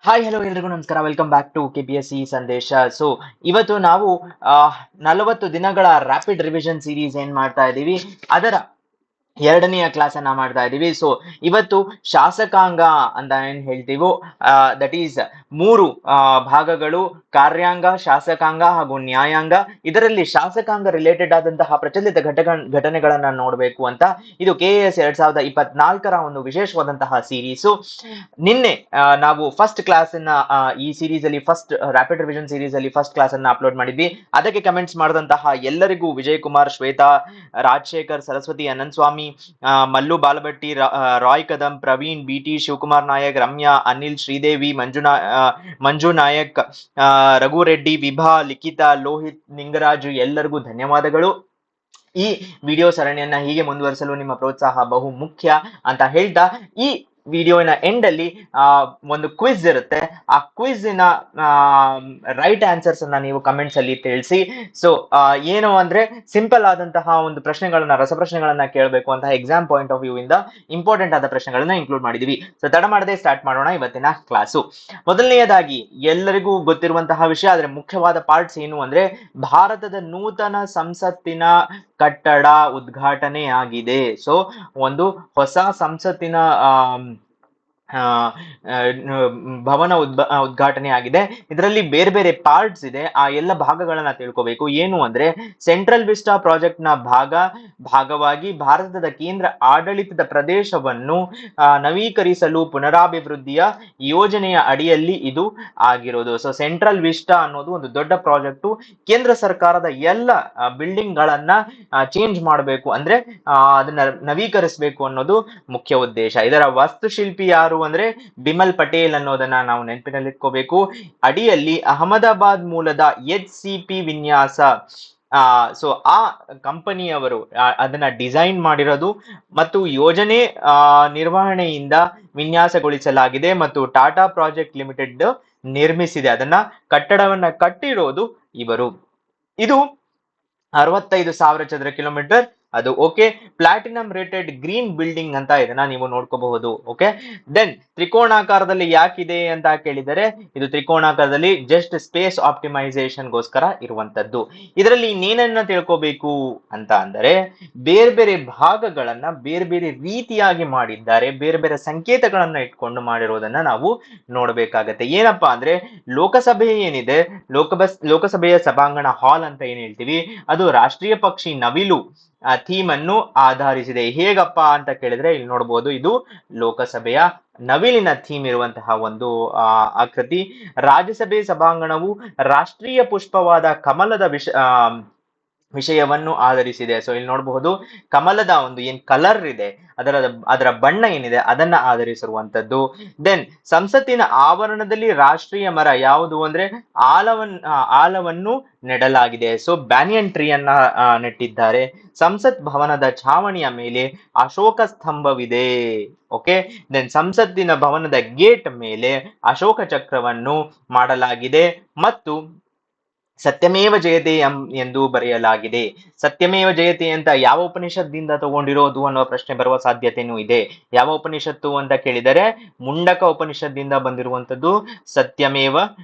Hi hello ಎಲ್ರಿಗೂ ನಮಸ್ಕಾರ. Welcome back to KPSC ಸಂದೇಶ. ಸೊ ಇವತ್ತು ನಾವು 40 ದಿನಗಳ ರ್ಯಾಪಿಡ್ ರಿವಿಷನ್ ಸೀರೀಸ್ ಏನ್ ಮಾಡ್ತಾ ಇದ್ದೀವಿ ಅದರ ಎರಡನೆಯ ಕ್ಲಾಸ್ ಅನ್ನ ಮಾಡ್ತಾ ಇದ್ದೀವಿ. ಸೊ ಇವತ್ತು ಶಾಸಕಾಂಗ ಅಂತ ಏನ್ ಹೇಳ್ತೀವೋ ದಟ್ ಈಸ್ ಮೂರು ಭಾಗಗಳು: ಕಾರ್ಯಾಂಗ, ಶಾಸಕಾಂಗ ಹಾಗೂ ನ್ಯಾಯಾಂಗ. ಇದರಲ್ಲಿ ಶಾಸಕಾಂಗ ರಿಲೇಟೆಡ್ ಆದಂತಹ ಪ್ರಚಲಿತ ಘಟನೆಗಳನ್ನ ನೋಡಬೇಕು ಅಂತ ಇದು KAS 2024ರ ಒಂದು ವಿಶೇಷವಾದಂತಹ ಸೀರೀಸು. ನಿನ್ನೆ ನಾವು ಫಸ್ಟ್ ಕ್ಲಾಸ್ ಅನ್ನ ಈ ಸೀರೀಸ್ ಅಲ್ಲಿ ಫಸ್ಟ್ ರ್ಯಾಪಿಡ್ ರಿವಿಷನ್ ಸೀರೀಸ್ ಅಲ್ಲಿ ಫಸ್ಟ್ ಕ್ಲಾಸ್ ಅನ್ನ ಅಪ್ಲೋಡ್ ಮಾಡಿದ್ವಿ. ಅದಕ್ಕೆ ಕಮೆಂಟ್ಸ್ ಮಾಡಿದಂತಹ ಎಲ್ಲರಿಗೂ ವಿಜಯ್ ಕುಮಾರ್, ಶ್ವೇತಾ, ರಾಜಶೇಖರ್, ಸರಸ್ವತಿ, ಅನಂತ್ ಸ್ವಾಮಿ, ಮಲ್ಲು ಬಾಲಭಟ್ಟಿ, ರಾಯ್ ಕದಂ, ಪ್ರವೀಣ್, BT, ಶಿವಕುಮಾರ್ ನಾಯಕ್, ರಮ್ಯಾ, ಅನಿಲ್, ಶ್ರೀದೇವಿ, ಮಂಜು ನಾಯಕ್, ರಘು ರೆಡ್ಡಿ, ವಿಭಾ, ಲಿಖಿತಾ, ಲೋಹಿತ್, ನಿಂಗರಾಜು ಎಲ್ಲರಿಗೂ ಧನ್ಯವಾದಗಳು. ಈ ವಿಡಿಯೋ ಸರಣಿಯನ್ನ ಹೀಗೆ ಮುಂದುವರಿಸಲು ನಿಮ್ಮ ಪ್ರೋತ್ಸಾಹ ಬಹು ಮುಖ್ಯ ಅಂತ ಹೇಳ್ತಾ, ಈ ವಿಡಿಯೋನ ಎಂಡ್ ಅಲ್ಲಿ ಒಂದು ಕ್ವಿಜ್ ಇರುತ್ತೆ. ಆ ಕ್ವಿಜ್ನ ರೈಟ್ ಆನ್ಸರ್ಸ್ ಅನ್ನ ನೀವು ಕಮೆಂಟ್ಸ್ ಅಲ್ಲಿ ತಿಳಿಸಿ. ಸೊ ಏನು ಅಂದ್ರೆ ಸಿಂಪಲ್ ಆದಂತಹ ಒಂದು ಪ್ರಶ್ನೆಗಳನ್ನ, ರಸಪ್ರಶ್ನೆಗಳನ್ನ ಕೇಳಬೇಕು ಅಂತ ಎಕ್ಸಾಮ್ ಪಾಯಿಂಟ್ ಆಫ್ ವ್ಯೂ ಇಂದ ಇಂಪಾರ್ಟೆಂಟ್ ಆದ ಪ್ರಶ್ನೆಗಳನ್ನ ಇನ್ಕ್ಲೂಡ್ ಮಾಡಿದೀವಿ. ಸೊ ತಡ ಮಾಡದೆ ಸ್ಟಾರ್ಟ್ ಮಾಡೋಣ ಇವತ್ತಿನ ಕ್ಲಾಸು. ಮೊದಲನೆಯದಾಗಿ ಎಲ್ಲರಿಗೂ ಗೊತ್ತಿರುವಂತಹ ವಿಷಯ, ಆದ್ರೆ ಮುಖ್ಯವಾದ ಪಾರ್ಟ್ಸ್ ಏನು ಅಂದ್ರೆ ಭಾರತದ ನೂತನ ಸಂಸತ್ತಿನ ಕಟ್ಟಡ ಉದ್ಘಾಟನೆ ಆಗಿದೆ. ಸೊ ಒಂದು ಹೊಸ ಸಂಸತ್ತಿನ ಭವನ ಉದ್ಘಾಟನೆ ಆಗಿದೆ. ಇದರಲ್ಲಿ ಬೇರೆ ಬೇರೆ ಪಾರ್ಟ್ಸ್ ಇದೆ. ಆ ಎಲ್ಲ ಭಾಗಗಳನ್ನ ತಿಳ್ಕೋಬೇಕು. ಏನು ಅಂದ್ರೆ ಸೆಂಟ್ರಲ್ ವಿಸ್ಟಾ ಪ್ರಾಜೆಕ್ಟ್ ನ ಭಾಗವಾಗಿ ಭಾರತದ ಕೇಂದ್ರ ಆಡಳಿತದ ಪ್ರದೇಶವನ್ನು ನವೀಕರಿಸಲು ಪುನರಾಭಿವೃದ್ಧಿಯ ಯೋಜನೆಯ ಅಡಿಯಲ್ಲಿ ಇದು ಆಗಿರೋದು. ಸೊ ಸೆಂಟ್ರಲ್ ವಿಸ್ಟಾ ಅನ್ನೋದು ಒಂದು ದೊಡ್ಡ ಪ್ರಾಜೆಕ್ಟ್. ಕೇಂದ್ರ ಸರ್ಕಾರದ ಎಲ್ಲ ಬಿಲ್ಡಿಂಗ್ ಗಳನ್ನ ಚೇಂಜ್ ಮಾಡಬೇಕು, ಅಂದ್ರೆ ಅದನ್ನ ನವೀಕರಿಸಬೇಕು ಅನ್ನೋದು ಮುಖ್ಯ ಉದ್ದೇಶ. ಇದರ ವಾಸ್ತುಶಿಲ್ಪಿ ಯಾರು ಅಂದ್ರೆ ಬಿಮಲ್ ಪಟೇಲ್ ಅನ್ನೋದನ್ನ ನಾವು ನೆನಪಿನಲ್ಲಿಟ್ಕೋಬೇಕು. ಅಡಿಯಲ್ಲಿ ಅಹಮದಾಬಾದ್ ಮೂಲದ HCP ವಿನ್ಯಾಸ, ಸೊ ಆ ಕಂಪನಿಯವರು ಅದನ್ನ ಡಿಸೈನ್ ಮಾಡಿರೋದು ಮತ್ತು ಯೋಜನೆ ನಿರ್ವಹಣೆಯಿಂದ ವಿನ್ಯಾಸಗೊಳಿಸಲಾಗಿದೆ ಮತ್ತು ಟಾಟಾ ಪ್ರಾಜೆಕ್ಟ್ ಲಿಮಿಟೆಡ್ ನಿರ್ಮಿಸಿದೆ. ಅದನ್ನ ಕಟ್ಟಡವನ್ನ ಕಟ್ಟಿರೋದು ಇವರು. ಇದು 65,000 ಚದರ ಕಿಲೋಮೀಟರ್. ಅದು okay. Platinum rated green building ಅಂತ ಇದನ್ನ ನೀವು ನೋಡ್ಕೋಬಹುದು. ಓಕೆ. ದೆನ್ ತ್ರಿಕೋಣಾಕಾರದಲ್ಲಿ ಯಾಕಿದೆ ಅಂತ ಕೇಳಿದರೆ, ಇದು ತ್ರಿಕೋಣಾಕಾರದಲ್ಲಿ ಜಸ್ಟ್ ಸ್ಪೇಸ್ ಆಪ್ಟಿಮೈಸೇಷನ್ ಗೋಸ್ಕರ ಇರುವಂತದ್ದು. ಇದರಲ್ಲಿ ಇನ್ನೇನನ್ನ ತಿಳ್ಕೋಬೇಕು ಅಂತ ಅಂದರೆ, ಬೇರೆ ಬೇರೆ ಭಾಗಗಳನ್ನ ಬೇರೆ ಬೇರೆ ರೀತಿಯಾಗಿ ಮಾಡಿದ್ದಾರೆ, ಬೇರೆ ಬೇರೆ ಸಂಕೇತಗಳನ್ನ ಇಟ್ಕೊಂಡು ಮಾಡಿರೋದನ್ನ ನಾವು ನೋಡ್ಬೇಕಾಗತ್ತೆ. ಏನಪ್ಪಾ ಅಂದ್ರೆ ಲೋಕಸಭೆ ಏನಿದೆ, ಲೋಕಸಭೆಯ ಸಭಾಂಗಣ ಹಾಲ್ ಅಂತ ಏನ್ ಹೇಳ್ತೀವಿ, ಅದು ರಾಷ್ಟ್ರೀಯ ಪಕ್ಷಿ ನವಿಲು ಥೀಮ್ ಅನ್ನು ಆಧರಿಸಿದೆ. ಹೇಗಪ್ಪ ಅಂತ ಕೇಳಿದ್ರೆ ಇಲ್ಲಿ ನೋಡಬಹುದು, ಇದು ಲೋಕಸಭೆಯ ನವಿಲಿನ ಥೀಮ್ ಇರುವಂತಹ ಒಂದು ಆಕೃತಿ. ರಾಜ್ಯಸಭೆ ಸಭಾಂಗಣವು ರಾಷ್ಟ್ರೀಯ ಪುಷ್ಪವಾದ ಕಮಲದ ವಿಷಯವನ್ನು ಆಧರಿಸಿದೆ. ಸೊ ಇಲ್ಲಿ ನೋಡಬಹುದು, ಕಮಲದ ಒಂದು ಏನ್ ಕಲರ್ ಇದೆ, ಅದರ ಬಣ್ಣ ಏನಿದೆ ಅದನ್ನ ಆಧರಿಸಿರುವಂತದ್ದು. ದೆನ್ ಸಂಸತ್ತಿನ ಆವರಣದಲ್ಲಿ ರಾಷ್ಟ್ರೀಯ ಮರ ಯಾವುದು ಅಂದ್ರೆ ಆಲವನ್ನು ನೆಡಲಾಗಿದೆ. ಸೊ ಬ್ಯಾನಿಯನ್ ಟ್ರೀ ಅನ್ನ ನೆಟ್ಟಿದ್ದಾರೆ. ಸಂಸತ್ ಭವನದ ಛಾವಣಿಯ ಮೇಲೆ ಅಶೋಕ ಸ್ತಂಭವಿದೆ. ಓಕೆ. ದೆನ್ ಸಂಸತ್ತಿನ ಭವನದ ಗೇಟ್ ಮೇಲೆ ಅಶೋಕ ಚಕ್ರವನ್ನು ಮಾಡಲಾಗಿದೆ ಮತ್ತು ಸತ್ಯಮೇವ ಜಯತೆ ಎಂದು ಬರೆಯಲಾಗಿದೆ. ಸತ್ಯಮೇವ ಜಯತೆ ಅಂತ ಯಾವ ಉಪನಿಷತ್ದಿಂದ ತಗೊಂಡಿರೋದು ಅನ್ನೋ ಪ್ರಶ್ನೆ ಬರುವ ಸಾಧ್ಯತೆನೂ ಇದೆ. ಯಾವ ಉಪನಿಷತ್ತು ಅಂತ ಕೇಳಿದರೆ ಮುಂಡಕ ಉಪನಿಷತ್ದಿಂದ ಬಂದಿರುವಂತದ್ದು ಸತ್ಯಮೇವ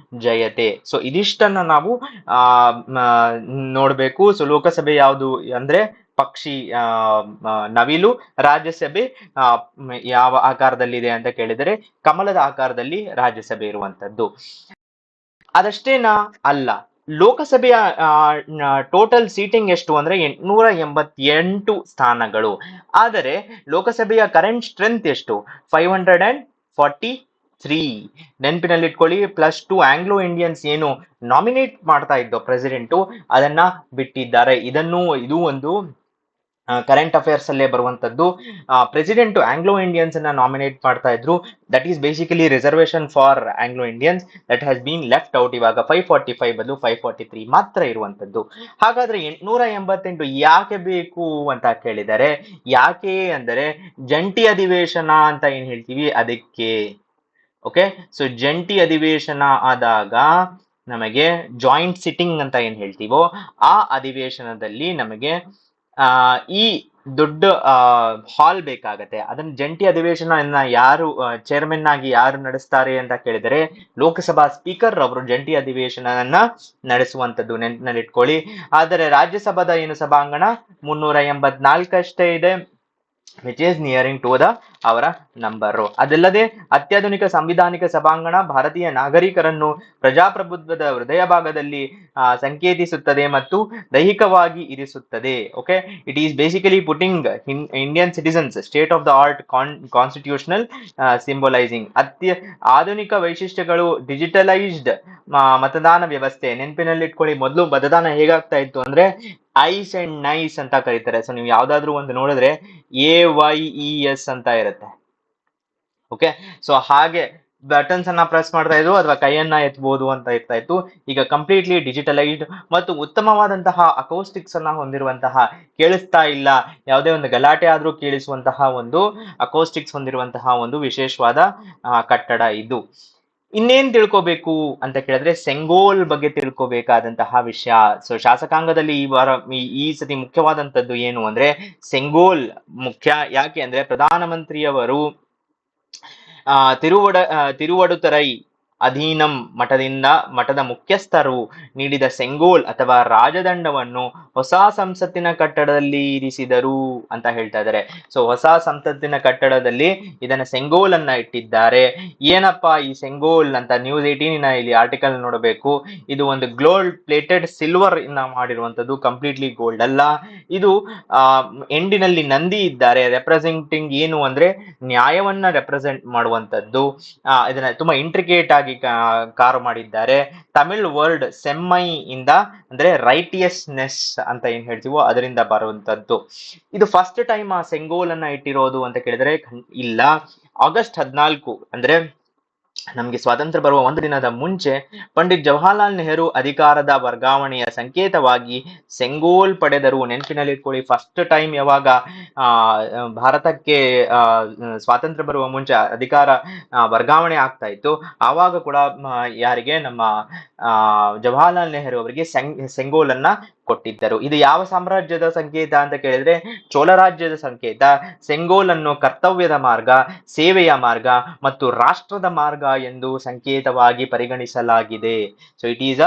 ಜಯತೆ. ಸೊ ಇದಿಷ್ಟನ್ನ ನಾವು ನೋಡ್ಬೇಕು. ಸೊ ಲೋಕಸಭೆ ಯಾವುದು ಅಂದ್ರೆ ಪಕ್ಷಿ ನವಿಲು. ರಾಜ್ಯಸಭೆ ಯಾವ ಆಕಾರದಲ್ಲಿದೆ ಅಂತ ಕೇಳಿದರೆ ಕಮಲದ ಆಕಾರದಲ್ಲಿ ರಾಜ್ಯಸಭೆ ಇರುವಂತದ್ದು. ಅದಷ್ಟೇನಾ ಅಲ್ಲ, ಲೋಕಸಭೆಯ ಟೋಟಲ್ ಸೀಟಿಂಗ್ ಎಷ್ಟು ಅಂದ್ರೆ 888 ಸ್ಥಾನಗಳು. ಆದರೆ ಲೋಕಸಭೆಯ ಕರೆಂಟ್ ಸ್ಟ್ರೆಂತ್ ಎಷ್ಟು? 543. ನೆನಪಿನಲ್ಲಿಟ್ಕೊಳ್ಳಿ. +2 ಆಂಗ್ಲೋ ಇಂಡಿಯನ್ಸ್ ಏನು ನಾಮಿನೇಟ್ ಮಾಡ್ತಾ ಇದ್ದೋ ಪ್ರೆಸಿಡೆಂಟು, ಅದನ್ನ ಬಿಟ್ಟಿದ್ದಾರೆ. ಇದು ಒಂದು ಕರೆಂಟ್ ಅಫೇರ್ಸ್ ಅಲ್ಲೇ ಬರುವಂತದ್ದು. ಪ್ರೆಸಿಡೆಂಟ್ ಆಂಗ್ಲೋ ಇಂಡಿಯನ್ಸ್ ಅನ್ನ ನಾಮಿನೇಟ್ ಮಾಡ್ತಾ ಇದ್ರು. That is basically reservation for Anglo Indians. That has been left out. ಇವಾಗ 545 ಬದಲು 543 ಮಾತ್ರ ಇರುವಂತದ್ದು. ಹಾಗಾದ್ರೆ 888 ಯಾಕೆ ಬೇಕು ಅಂತ ಕೇಳಿದರೆ, ಯಾಕೆ ಅಂದರೆ ಜಂಟಿ ಅಧಿವೇಶನ ಅಂತ ಏನ್ ಹೇಳ್ತೀವಿ ಅದಕ್ಕೆ. ಓಕೆ. ಸೊ ಜಂಟಿ ಅಧಿವೇಶನ ಆದಾಗ ನಮಗೆ ಜಾಯಿಂಟ್ ಸಿಟ್ಟಿಂಗ್ ಅಂತ ಏನ್ ಹೇಳ್ತೀವೋ ಆ ಅಧಿವೇಶನದಲ್ಲಿ ನಮಗೆ ಈ ದೊಡ್ಡ ಹಾಲ್ ಬೇಕಾಗತ್ತೆ. ಅದನ್ನ ಜಂಟಿ ಅಧಿವೇಶನ ಯಾರು ಚೇರ್ಮನ್ ಆಗಿ ಯಾರು ನಡೆಸ್ತಾರೆ ಅಂತ ಕೇಳಿದರೆ ಲೋಕಸಭಾ ಸ್ಪೀಕರ್ ಅವರು ಜಂಟಿ ಅಧಿವೇಶನವನ್ನ ನಡೆಸುವಂತದ್ದು ನೆನಪಿನಲ್ಲಿ ಇಟ್ಕೊಳ್ಳಿ. ಆದರೆ ರಾಜ್ಯಸಭಾದ ಏನು ಸಭಾಂಗಣ 384 ಇದೆ, which is nearing to the ಅವರ ನಂಬರು. ಅದಲ್ಲದೆ ಅತ್ಯಾಧುನಿಕ ಸಂವಿಧಾನಿಕ ಸಭಾಂಗಣ ಭಾರತೀಯ ನಾಗರಿಕರನ್ನು ಪ್ರಜಾಪ್ರಭುತ್ವದ ಹೃದಯ ಭಾಗದಲ್ಲಿ ಸಂಕೇತಿಸುತ್ತದೆ ಮತ್ತು ದೈಹಿಕವಾಗಿ ಇರಿಸುತ್ತದೆ. Okay, it is basically putting Indian citizens state of the art constitutional symbolising. ಆಧುನಿಕ ವೈಶಿಷ್ಟ್ಯಗಳು ಡಿಜಿಟಲೈಸ್ಡ್ ಮತದಾನ ವ್ಯವಸ್ಥೆ. ನೆನಪಿನಲ್ಲಿಟ್ಕೊಳ್ಳಿ, ಮೊದಲು ಮತದಾನ ಹೇಗಾಗ್ತಾ ಇತ್ತು ಅಂದ್ರೆ ಐಸ್ ಅಂಡ್ ನೈಸ್ ಅಂತ ಕರೀತಾರೆ. ಸೊ ನೀವು ಯಾವ್ದಾದ್ರು ಒಂದು ನೋಡಿದ್ರೆ AYES ಅಂತ ಇರುತ್ತೆ. ಓಕೆ, ಸೊ ಹಾಗೆ ಬಟನ್ಸ್ ಅನ್ನ ಪ್ರೆಸ್ ಮಾಡ್ತಾ ಇದ್ರು ಅಥವಾ ಕೈಯನ್ನ ಎತ್ತಬಹುದು ಅಂತ ಇರ್ತಾ ಇತ್ತು. ಈಗ ಕಂಪ್ಲೀಟ್ಲಿ ಡಿಜಿಟಲೈಸ್ಡ್ ಮತ್ತು ಉತ್ತಮವಾದಂತಹ ಅಕೌಸ್ಟಿಕ್ಸ್ ಅನ್ನ ಹೊಂದಿರುವಂತಹ, ಕೇಳಿಸ್ತಾ ಇಲ್ಲ ಯಾವುದೇ ಒಂದು ಗಲಾಟೆ ಆದ್ರೂ ಕೇಳಿಸುವಂತಹ ಒಂದು ಅಕೌಸ್ಟಿಕ್ಸ್ ಹೊಂದಿರುವಂತಹ ಒಂದು ವಿಶೇಷವಾದ ಕಟ್ಟಡ ಇದು. ಇನ್ನೇನ್ ತಿಳ್ಕೋಬೇಕು ಅಂತ ಕೇಳಿದ್ರೆ ಸೆಂಗೋಲ್ ಬಗ್ಗೆ ತಿಳ್ಕೋಬೇಕಾದಂತಹ ವಿಷಯ. ಸೊ ಶಾಸಕಾಂಗದಲ್ಲಿ ಈ ವಾರ ಈ ಸತಿ ಮುಖ್ಯವಾದಂತದ್ದು ಏನು ಅಂದ್ರೆ ಸೆಂಗೋಲ್ ಮುಖ್ಯ. ಯಾಕೆ ಅಂದ್ರೆ ಪ್ರಧಾನಮಂತ್ರಿಯವರು ತಿರುವಡುತರೈ ಅಧೀನಂ ಮಠದ ಮುಖ್ಯಸ್ಥರು ನೀಡಿದ ಸೆಂಗೋಲ್ ಅಥವಾ ರಾಜದಂಡವನ್ನು ಹೊಸ ಸಂಸತ್ತಿನ ಕಟ್ಟಡದಲ್ಲಿ ಇರಿಸಿದರು ಅಂತ ಹೇಳ್ತಾ ಇದ್ದಾರೆ. ಸೊ ಹೊಸ ಸಂಸತ್ತಿನ ಕಟ್ಟಡದಲ್ಲಿ ಇದನ್ನ ಸೆಂಗೋಲ್ ಅನ್ನ ಇಟ್ಟಿದ್ದಾರೆ. ಏನಪ್ಪಾ ಈ ಸೆಂಗೋಲ್ ಅಂತ ನ್ಯೂಸ್ 18 ಇಲ್ಲಿ ಆರ್ಟಿಕಲ್ ನೋಡಬೇಕು. ಇದು ಒಂದು ಗೋಲ್ಡ್ ಪ್ಲೇಟೆಡ್ ಸಿಲ್ವರ್ ಇಂದ ಮಾಡಿರುವಂತದ್ದು, ಕಂಪ್ಲೀಟ್ಲಿ ಗೋಲ್ಡ್ ಅಲ್ಲ ಇದು. ಎಂಡಿನಲ್ಲಿ ನಂದಿ ಇದ್ದಾರೆ, ರೆಪ್ರೆಸೆಂಟಿಂಗ್ ಏನು ಅಂದ್ರೆ ನ್ಯಾಯವನ್ನ ರೆಪ್ರೆಸೆಂಟ್ ಮಾಡುವಂತದ್ದು. ಇದನ್ನ ತುಂಬಾ ಇಂಟ್ರಿಕೇಟ್ ಆಗಿ ಕಾರು ಮಾಡಿದ್ದಾರೆ. ತಮಿಳ್ ವರ್ಡ್ ಸೆಮ್ಮೈ ಇಂದ ಅಂದ್ರೆ ರೈಟಿಯಸ್ನೆಸ್ ಅಂತ ಏನ್ ಹೇಳ್ತೀವೋ ಅದರಿಂದ ಬರುವಂತದ್ದು. ಇದು ಫಸ್ಟ್ ಟೈಮ್ ಆ ಸೆಂಗೋಲ್ ಅನ್ನ ಇಟ್ಟಿರೋದು ಅಂತ ಕೇಳಿದ್ರೆ ಇಲ್ಲ. ಆಗಸ್ಟ್ 14 ಅಂದ್ರೆ ನಮ್ಗೆ ಸ್ವಾತಂತ್ರ್ಯ ಬರುವ ಒಂದು ದಿನದ ಮುಂಚೆ ಪಂಡಿತ್ ಜವಾಹರ್ಲಾಲ್ ನೆಹರು ಅಧಿಕಾರದ ವರ್ಗಾವಣೆಯ ಸಂಕೇತವಾಗಿ ಸೆಂಗೋಲ್ ಪಡೆದರು. ನೆನಪಿನಲ್ಲಿಟ್ಕೊಳ್ಳಿ, ಫಸ್ಟ್ ಟೈಮ್ ಯಾವಾಗ ಭಾರತಕ್ಕೆ ಸ್ವಾತಂತ್ರ್ಯ ಬರುವ ಮುಂಚೆ ಅಧಿಕಾರ ವರ್ಗಾವಣೆ ಆಗ್ತಾ ಇತ್ತು, ಆವಾಗ ಕೂಡ ಯಾರಿಗೆ ನಮ್ಮ ಜವಾಹರ್ಲಾಲ್ ನೆಹರು ಅವರಿಗೆ ಸೆಂಗೋಲ್ ಅನ್ನ ಕೊಟ್ಟಿದ್ದರು. ಇದು ಯಾವ ಸಾಮ್ರಾಜ್ಯದ ಸಂಕೇತ ಅಂತ ಕೇಳಿದ್ರೆ ಚೋಳ ರಾಜ್ಯದ ಸಂಕೇತ. ಸೆಂಗೋಲ್ ಅನ್ನು ಕರ್ತವ್ಯದ ಮಾರ್ಗ, ಸೇವೆಯ ಮಾರ್ಗ ಮತ್ತು ರಾಷ್ಟ್ರದ ಮಾರ್ಗ ಎಂದು ಸಂಕೇತವಾಗಿ ಪರಿಗಣಿಸಲಾಗಿದೆ. ಸೊ ಇಟ್ ಈಸ್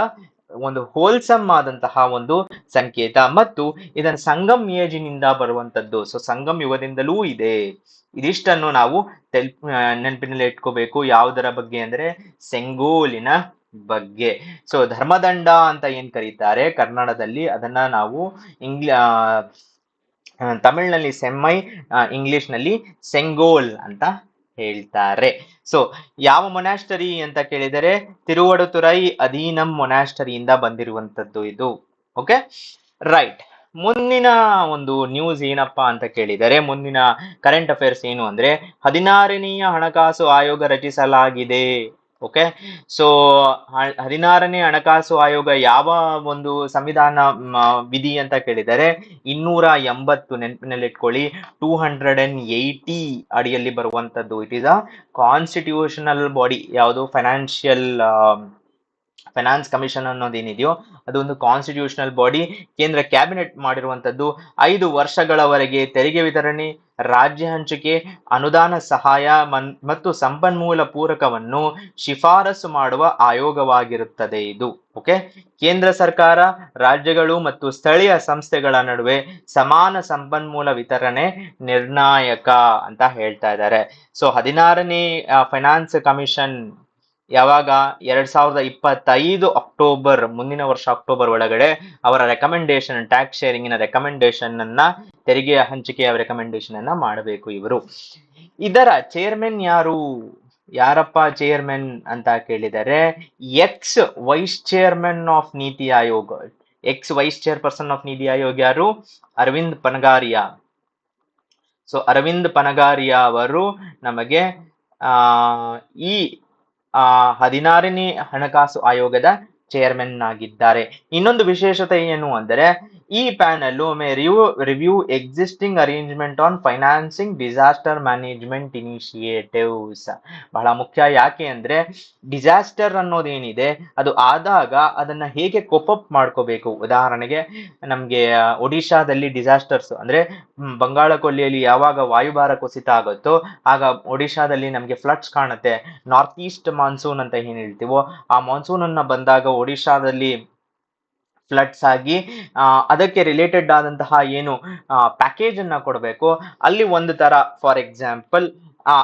ಒಂದು ಹೋಲ್ಸಮ್ ಆದಂತಹ ಒಂದು ಸಂಕೇತ ಮತ್ತು ಇದನ್ನು ಸಂಗಮ್ ಏಜಿನಿಂದ ಬರುವಂತದ್ದು. ಸೊ ಸಂಗಮ್ ಯುಗದಿಂದಲೂ ಇದೆ. ಇದಿಷ್ಟನ್ನು ನಾವು ನೆನಪಿನಲ್ಲಿ ಇಟ್ಕೋಬೇಕು. ಯಾವುದರ ಬಗ್ಗೆ ಅಂದ್ರೆ ಸೆಂಗೋಲಿನ ಬಗ್ಗೆ. ಸೊ ಧರ್ಮದಂಡ ಅಂತ ಏನ್ ಕರೀತಾರೆ ಕನ್ನಡದಲ್ಲಿ, ಅದನ್ನ ನಾವು ತಮಿಳ್ನಲ್ಲಿ ಸೆಮ್ಮೈ, ಇಂಗ್ಲಿಷ್ ನಲ್ಲಿ ಸೆಂಗೋಲ್ ಅಂತ ಹೇಳ್ತಾರೆ. ಸೊ ಯಾವ ಮೊನಾಸ್ಟರಿ ಅಂತ ಕೇಳಿದರೆ ತಿರುವಡುತುರೈ ಅಧೀನಂ ಮೊನಾಸ್ಟರಿಯಿಂದ ಬಂದಿರುವಂತದ್ದು ಇದು. Okay, right. ಮುಂದಿನ ಒಂದು ನ್ಯೂಸ್ ಏನಪ್ಪಾ ಅಂತ ಕೇಳಿದರೆ, ಮುಂದಿನ ಕರೆಂಟ್ ಅಫೇರ್ಸ್ ಏನು ಅಂದ್ರೆ 16ನೇ ಹಣಕಾಸು ಆಯೋಗ ರಚಿಸಲಾಗಿದೆ. ಓಕೆ, ಸೊ 16ನೇ ಹಣಕಾಸು ಆಯೋಗ ಯಾವ ಒಂದು ಸಂವಿಧಾನ ವಿಧಿ ಅಂತ ಕೇಳಿದರೆ 280, ನೆನಪಿನಲ್ಲಿಟ್ಕೊಳ್ಳಿ, 280 ಅಡಿಯಲ್ಲಿ ಬರುವಂತದ್ದು. It is a constitutional body. ಯಾವುದು ಫೈನಾನ್ಸ್ ಕಮಿಷನ್ ಅನ್ನೋದೇನಿದೆಯೋ ಅದೊಂದು ಕಾನ್ಸ್ಟಿಟ್ಯೂಷನಲ್ ಬಾಡಿ. ಕೇಂದ್ರ ಕ್ಯಾಬಿನೆಟ್ ಮಾಡಿರುವಂತದ್ದು. 5 ವರ್ಷಗಳವರೆಗೆ ತೆರಿಗೆ ವಿತರಣೆ, ರಾಜ್ಯ ಹಂಚಿಕೆ, ಅನುದಾನ ಸಹಾಯ ಮತ್ತು ಸಂಪನ್ಮೂಲ ಪೂರಕವನ್ನು ಶಿಫಾರಸು ಮಾಡುವ ಆಯೋಗವಾಗಿರುತ್ತದೆ ಇದು. ಓಕೆ, ಕೇಂದ್ರ ಸರ್ಕಾರ, ರಾಜ್ಯಗಳು ಮತ್ತು ಸ್ಥಳೀಯ ಸಂಸ್ಥೆಗಳ ನಡುವೆ ಸಮಾನ ಸಂಪನ್ಮೂಲ ವಿತರಣೆ ನಿರ್ಣಾಯಕ ಅಂತ ಹೇಳ್ತಾ ಇದ್ದಾರೆ. ಸೊ 16ನೇ ಫೈನಾನ್ಸ್ ಕಮಿಷನ್ ಯಾವಾಗ 2025 ಅಕ್ಟೋಬರ್, ಮುಂದಿನ ವರ್ಷ ಅಕ್ಟೋಬರ್ ಒಳಗಡೆ ಅವರ ರೆಕಮೆಂಡೇಶನ್, ಟ್ಯಾಕ್ಸ್ ಶೇರಿಂಗಿನ ರೆಕಮೆಂಡೇಶನ್ ಅನ್ನ, ತೆರಿಗೆ ಹಂಚಿಕೆಯ ರೆಕಮೆಂಡೇಶನ್ ಅನ್ನ ಮಾಡಬೇಕು ಇವರು. ಇದರ ಚೇರ್ಮನ್ ಯಾರಪ್ಪ ಚೇರ್ಮನ್ ಅಂತ ಕೇಳಿದರೆ X vice chairman of NITI Aayog. X wise chairperson of NITI Aayog ಯಾರು? ಅರವಿಂದ್ ಪನಗಾರಿಯಾ. ಸೊ ಅರವಿಂದ್ ಪನಗಾರಿಯಾ ಅವರು ನಮಗೆ ಈ 16ನೇ ಹಣಕಾಸು ಆಯೋಗದ ಚೇರ್ಮನ್ ಆಗಿದ್ದಾರೆ. ಇನ್ನೊಂದು ವಿಶೇಷತೆ ಏನು ಅಂದರೆ ಈ panel May review existing arrangement on financing disaster management initiatives. ಬಹಳ ಮುಖ್ಯ. ಯಾಕೆ ಅಂದ್ರೆ ಡಿಸಾಸ್ಟರ್ ಅನ್ನೋದೇನಿದೆ ಅದು ಆದಾಗ ಅದನ್ನ ಹೇಗೆ ಕೋಪಪ್ ಮಾಡ್ಕೋಬೇಕು. ಉದಾಹರಣೆಗೆ ನಮ್ಗೆ ಒಡಿಶಾದಲ್ಲಿ ಡಿಸಾಸ್ಟರ್ಸ್ ಅಂದ್ರೆ ಬಂಗಾಳ ಕೊಲ್ಲಿಯಲ್ಲಿ ಯಾವಾಗ ವಾಯುಭಾರ ಕುಸಿತ ಆಗುತ್ತೋ ಆಗ ಒಡಿಶಾದಲ್ಲಿ ನಮ್ಗೆ ಫ್ಲಡ್ಸ್ ಕಾಣುತ್ತೆ. ನಾರ್ತ್ ಈಸ್ಟ್ ಮಾನ್ಸೂನ್ ಅಂತ ಏನ್ ಹೇಳ್ತೀವೋ ಆ ಮಾನ್ಸೂನ್ ಅನ್ನ ಬಂದಾಗ ಒಡಿಶಾದಲ್ಲಿ ಫ್ಲಡ್ಸ್ ಆಗಿ ಅದಕ್ಕೆ ರಿಲೇಟೆಡ್ ಆದಂತಹ ಏನು ಪ್ಯಾಕೇಜ್ ಅನ್ನ ಕೊಡಬೇಕು. ಅಲ್ಲಿ ಒಂದು ತರ ಫಾರ್ ಎಕ್ಸಾಂಪಲ್